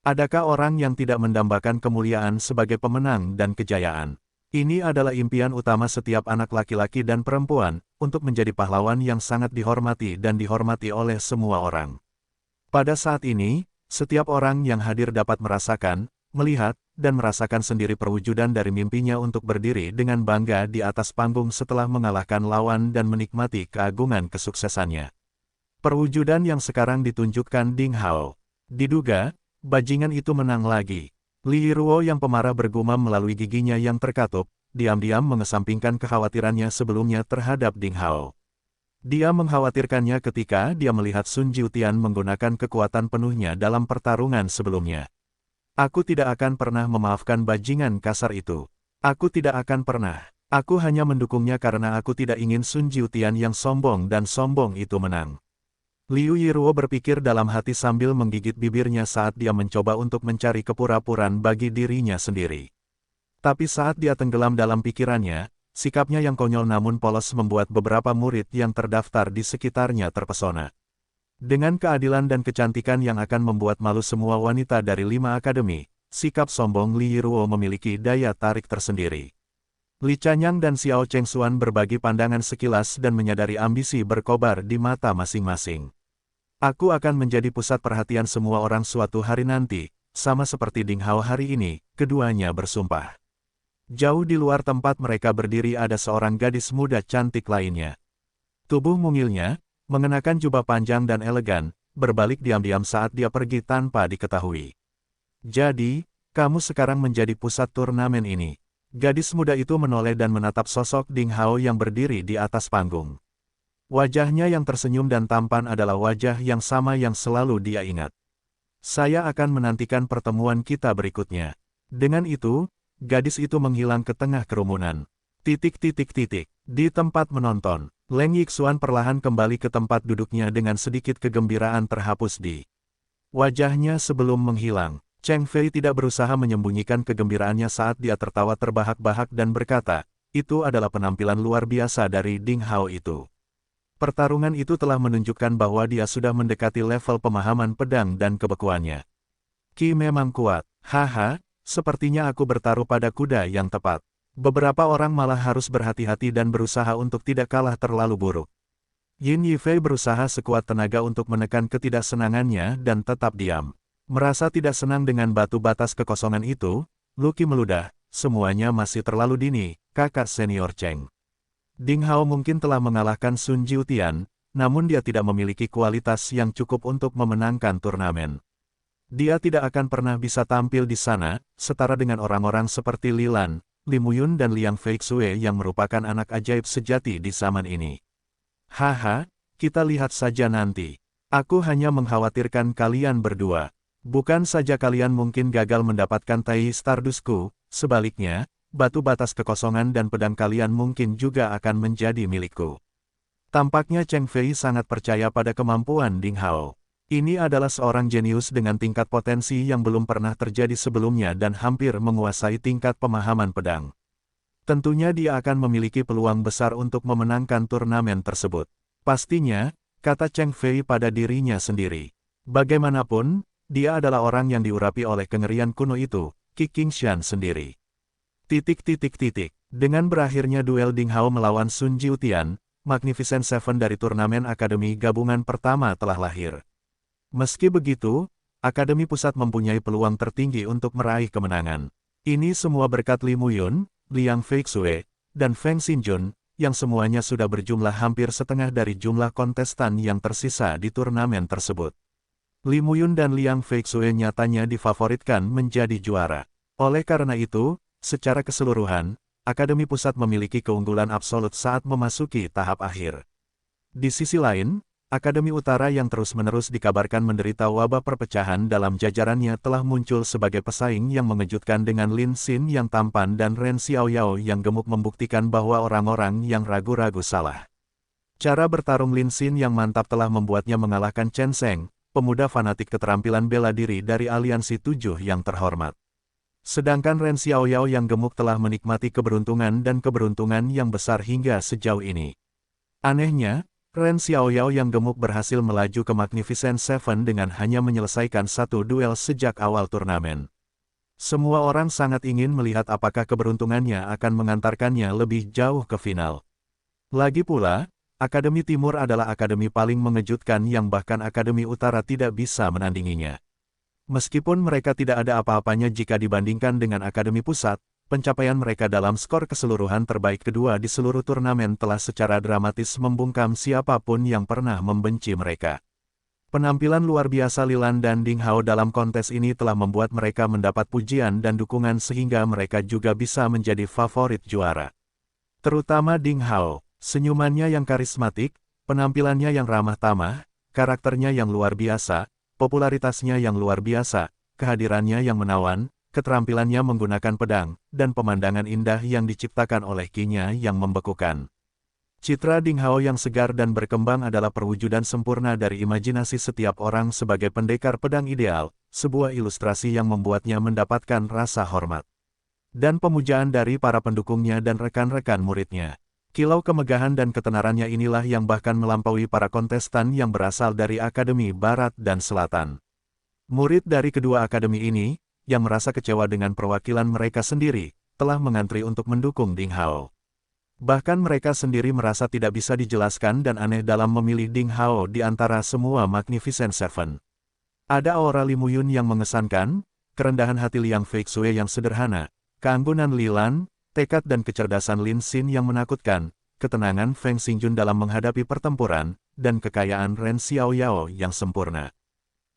Adakah orang yang tidak mendambakan kemuliaan sebagai pemenang dan kejayaan? Ini adalah impian utama setiap anak laki-laki dan perempuan, untuk menjadi pahlawan yang sangat dihormati dan dihormati oleh semua orang. Pada saat ini, setiap orang yang hadir dapat merasakan, melihat, dan merasakan sendiri perwujudan dari mimpinya untuk berdiri dengan bangga di atas panggung setelah mengalahkan lawan dan menikmati keagungan kesuksesannya. Perwujudan yang sekarang ditunjukkan Ding Hao. Diduga, bajingan itu menang lagi. Li Yiruo yang pemarah bergumam melalui giginya yang terkatup, diam-diam mengesampingkan kekhawatirannya sebelumnya terhadap Ding Hao. Dia mengkhawatirkannya ketika dia melihat Sun Jiutian menggunakan kekuatan penuhnya dalam pertarungan sebelumnya. Aku tidak akan pernah memaafkan bajingan kasar itu. Aku tidak akan pernah. Aku hanya mendukungnya karena aku tidak ingin Sun Jiutian yang sombong dan sombong itu menang. Liu Yiruo berpikir dalam hati sambil menggigit bibirnya saat dia mencoba untuk mencari kepura-puraan bagi dirinya sendiri. Tapi saat dia tenggelam dalam pikirannya, sikapnya yang konyol namun polos membuat beberapa murid yang terdaftar di sekitarnya terpesona. Dengan keadilan dan kecantikan yang akan membuat malu semua wanita dari 5 akademi, sikap sombong Li Yiruo memiliki daya tarik tersendiri. Li Chanyang dan Xiao Chengxuan berbagi pandangan sekilas dan menyadari ambisi berkobar di mata masing-masing. Aku akan menjadi pusat perhatian semua orang suatu hari nanti, sama seperti Ding Hao hari ini, keduanya bersumpah. Jauh di luar tempat mereka berdiri ada seorang gadis muda cantik lainnya. Tubuh mungilnya, mengenakan jubah panjang dan elegan, berbalik diam-diam saat dia pergi tanpa diketahui. Jadi, kamu sekarang menjadi pusat turnamen ini. Gadis muda itu menoleh dan menatap sosok Ding Hao yang berdiri di atas panggung. Wajahnya yang tersenyum dan tampan adalah wajah yang sama yang selalu dia ingat. Saya akan menantikan pertemuan kita berikutnya. Dengan itu, gadis itu menghilang ke tengah kerumunan. Di tempat menonton, Leng Yixuan perlahan kembali ke tempat duduknya dengan sedikit kegembiraan terhapus di wajahnya sebelum menghilang. Cheng Fei tidak berusaha menyembunyikan kegembiraannya saat dia tertawa terbahak-bahak dan berkata, itu adalah penampilan luar biasa dari Ding Hao itu. Pertarungan itu telah menunjukkan bahwa dia sudah mendekati level pemahaman pedang dan kebekuannya. Ki memang kuat, haha, sepertinya aku bertaruh pada kuda yang tepat. Beberapa orang malah harus berhati-hati dan berusaha untuk tidak kalah terlalu buruk. Yin Yifei berusaha sekuat tenaga untuk menekan ketidaksenangannya dan tetap diam. Merasa tidak senang dengan batu batas kekosongan itu, Lucky meludah, semuanya masih terlalu dini, kakak senior Cheng. Ding Hao mungkin telah mengalahkan Sun Jiutian, namun dia tidak memiliki kualitas yang cukup untuk memenangkan turnamen. Dia tidak akan pernah bisa tampil di sana, setara dengan orang-orang seperti Li Lan, Li Muyun dan Liang Feixue yang merupakan anak ajaib sejati di zaman ini. Haha, kita lihat saja nanti. Aku hanya mengkhawatirkan kalian berdua. Bukan saja kalian mungkin gagal mendapatkan Tai Stardustku, sebaliknya, batu batas kekosongan dan pedang kalian mungkin juga akan menjadi milikku. Tampaknya Cheng Fei sangat percaya pada kemampuan Ding Hao. Ini adalah seorang jenius dengan tingkat potensi yang belum pernah terjadi sebelumnya dan hampir menguasai tingkat pemahaman pedang. Tentunya dia akan memiliki peluang besar untuk memenangkan turnamen tersebut. Pastinya, kata Cheng Fei pada dirinya sendiri. Bagaimanapun, dia adalah orang yang diurapi oleh kengerian kuno itu, Qi Qingshan sendiri. Dengan berakhirnya duel Ding Hao melawan Sun Jiutian, Magnificent Seven dari turnamen Akademi Gabungan pertama telah lahir. Meski begitu, Akademi Pusat mempunyai peluang tertinggi untuk meraih kemenangan. Ini semua berkat Li Muyun, Liang Feixue, dan Feng Xinjun, yang semuanya sudah berjumlah hampir setengah dari jumlah kontestan yang tersisa di turnamen tersebut. Li Muyun dan Liang Feixue nyatanya difavoritkan menjadi juara. Oleh karena itu, secara keseluruhan, Akademi Pusat memiliki keunggulan absolut saat memasuki tahap akhir. Di sisi lain, Akademi Utara yang terus-menerus dikabarkan menderita wabah perpecahan dalam jajarannya telah muncul sebagai pesaing yang mengejutkan dengan Lin Xin yang tampan dan Ren Xiaoyao yang gemuk membuktikan bahwa orang-orang yang ragu-ragu salah. Cara bertarung Lin Xin yang mantap telah membuatnya mengalahkan Chen Zeng, pemuda fanatik keterampilan bela diri dari Aliansi 7 yang terhormat. Sedangkan Ren Xiaoyao yang gemuk telah menikmati keberuntungan dan keberuntungan yang besar hingga sejauh ini. Anehnya, Ren Xiaoyao yang gemuk berhasil melaju ke Magnificent Seven dengan hanya menyelesaikan satu duel sejak awal turnamen. Semua orang sangat ingin melihat apakah keberuntungannya akan mengantarkannya lebih jauh ke final. Lagi pula, Akademi Timur adalah akademi paling mengejutkan yang bahkan Akademi Utara tidak bisa menandinginya. Meskipun mereka tidak ada apa-apanya jika dibandingkan dengan Akademi Pusat, pencapaian mereka dalam skor keseluruhan terbaik kedua di seluruh turnamen telah secara dramatis membungkam siapapun yang pernah membenci mereka. Penampilan luar biasa Lilan dan Ding Hao dalam kontes ini telah membuat mereka mendapat pujian dan dukungan sehingga mereka juga bisa menjadi favorit juara. Terutama Ding Hao, senyumannya yang karismatik, penampilannya yang ramah tamah, karakternya yang luar biasa, popularitasnya yang luar biasa, kehadirannya yang menawan, keterampilannya menggunakan pedang, dan pemandangan indah yang diciptakan oleh Qi-nya yang membekukan. Citra Ding Hao yang segar dan berkembang adalah perwujudan sempurna dari imajinasi setiap orang sebagai pendekar pedang ideal, sebuah ilustrasi yang membuatnya mendapatkan rasa hormat dan pemujaan dari para pendukungnya dan rekan-rekan muridnya. Kilau kemegahan dan ketenarannya inilah yang bahkan melampaui para kontestan yang berasal dari Akademi Barat dan Selatan. Murid dari kedua akademi ini, yang merasa kecewa dengan perwakilan mereka sendiri, telah mengantri untuk mendukung Ding Hao. Bahkan mereka sendiri merasa tidak bisa dijelaskan dan aneh dalam memilih Ding Hao di antara semua Magnificent Seven. Ada aura Li Muyun yang mengesankan, kerendahan hati Liang Feixue yang sederhana, keanggunan Lilan, tekad dan kecerdasan Lin Xin yang menakutkan, ketenangan Feng Xingjun dalam menghadapi pertempuran, dan kekayaan Ren Xiaoyao yang sempurna.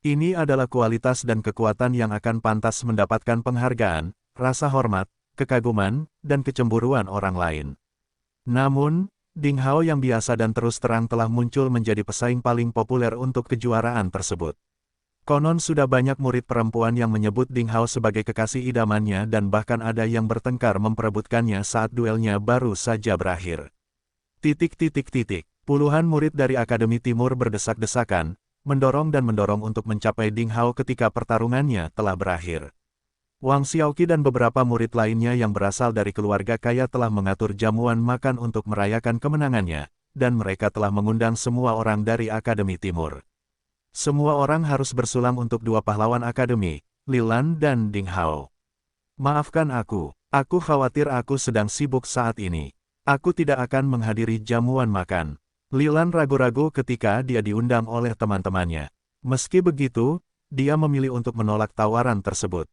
Ini adalah kualitas dan kekuatan yang akan pantas mendapatkan penghargaan, rasa hormat, kekaguman, dan kecemburuan orang lain. Namun, Ding Hao yang biasa dan terus terang telah muncul menjadi pesaing paling populer untuk kejuaraan tersebut. Konon sudah banyak murid perempuan yang menyebut Ding Hao sebagai kekasih idamannya dan bahkan ada yang bertengkar memperebutkannya saat duelnya baru saja berakhir. Puluhan murid dari Akademi Timur berdesak-desakan, mendorong untuk mencapai Ding Hao ketika pertarungannya telah berakhir. Wang Xiaoqi dan beberapa murid lainnya yang berasal dari keluarga kaya telah mengatur jamuan makan untuk merayakan kemenangannya, dan mereka telah mengundang semua orang dari Akademi Timur. Semua orang harus bersulang untuk dua pahlawan akademi, Lilan dan Ding Hao. Maafkan aku khawatir aku sedang sibuk saat ini. Aku tidak akan menghadiri jamuan makan. Lilan ragu-ragu ketika dia diundang oleh teman-temannya. Meski begitu, dia memilih untuk menolak tawaran tersebut.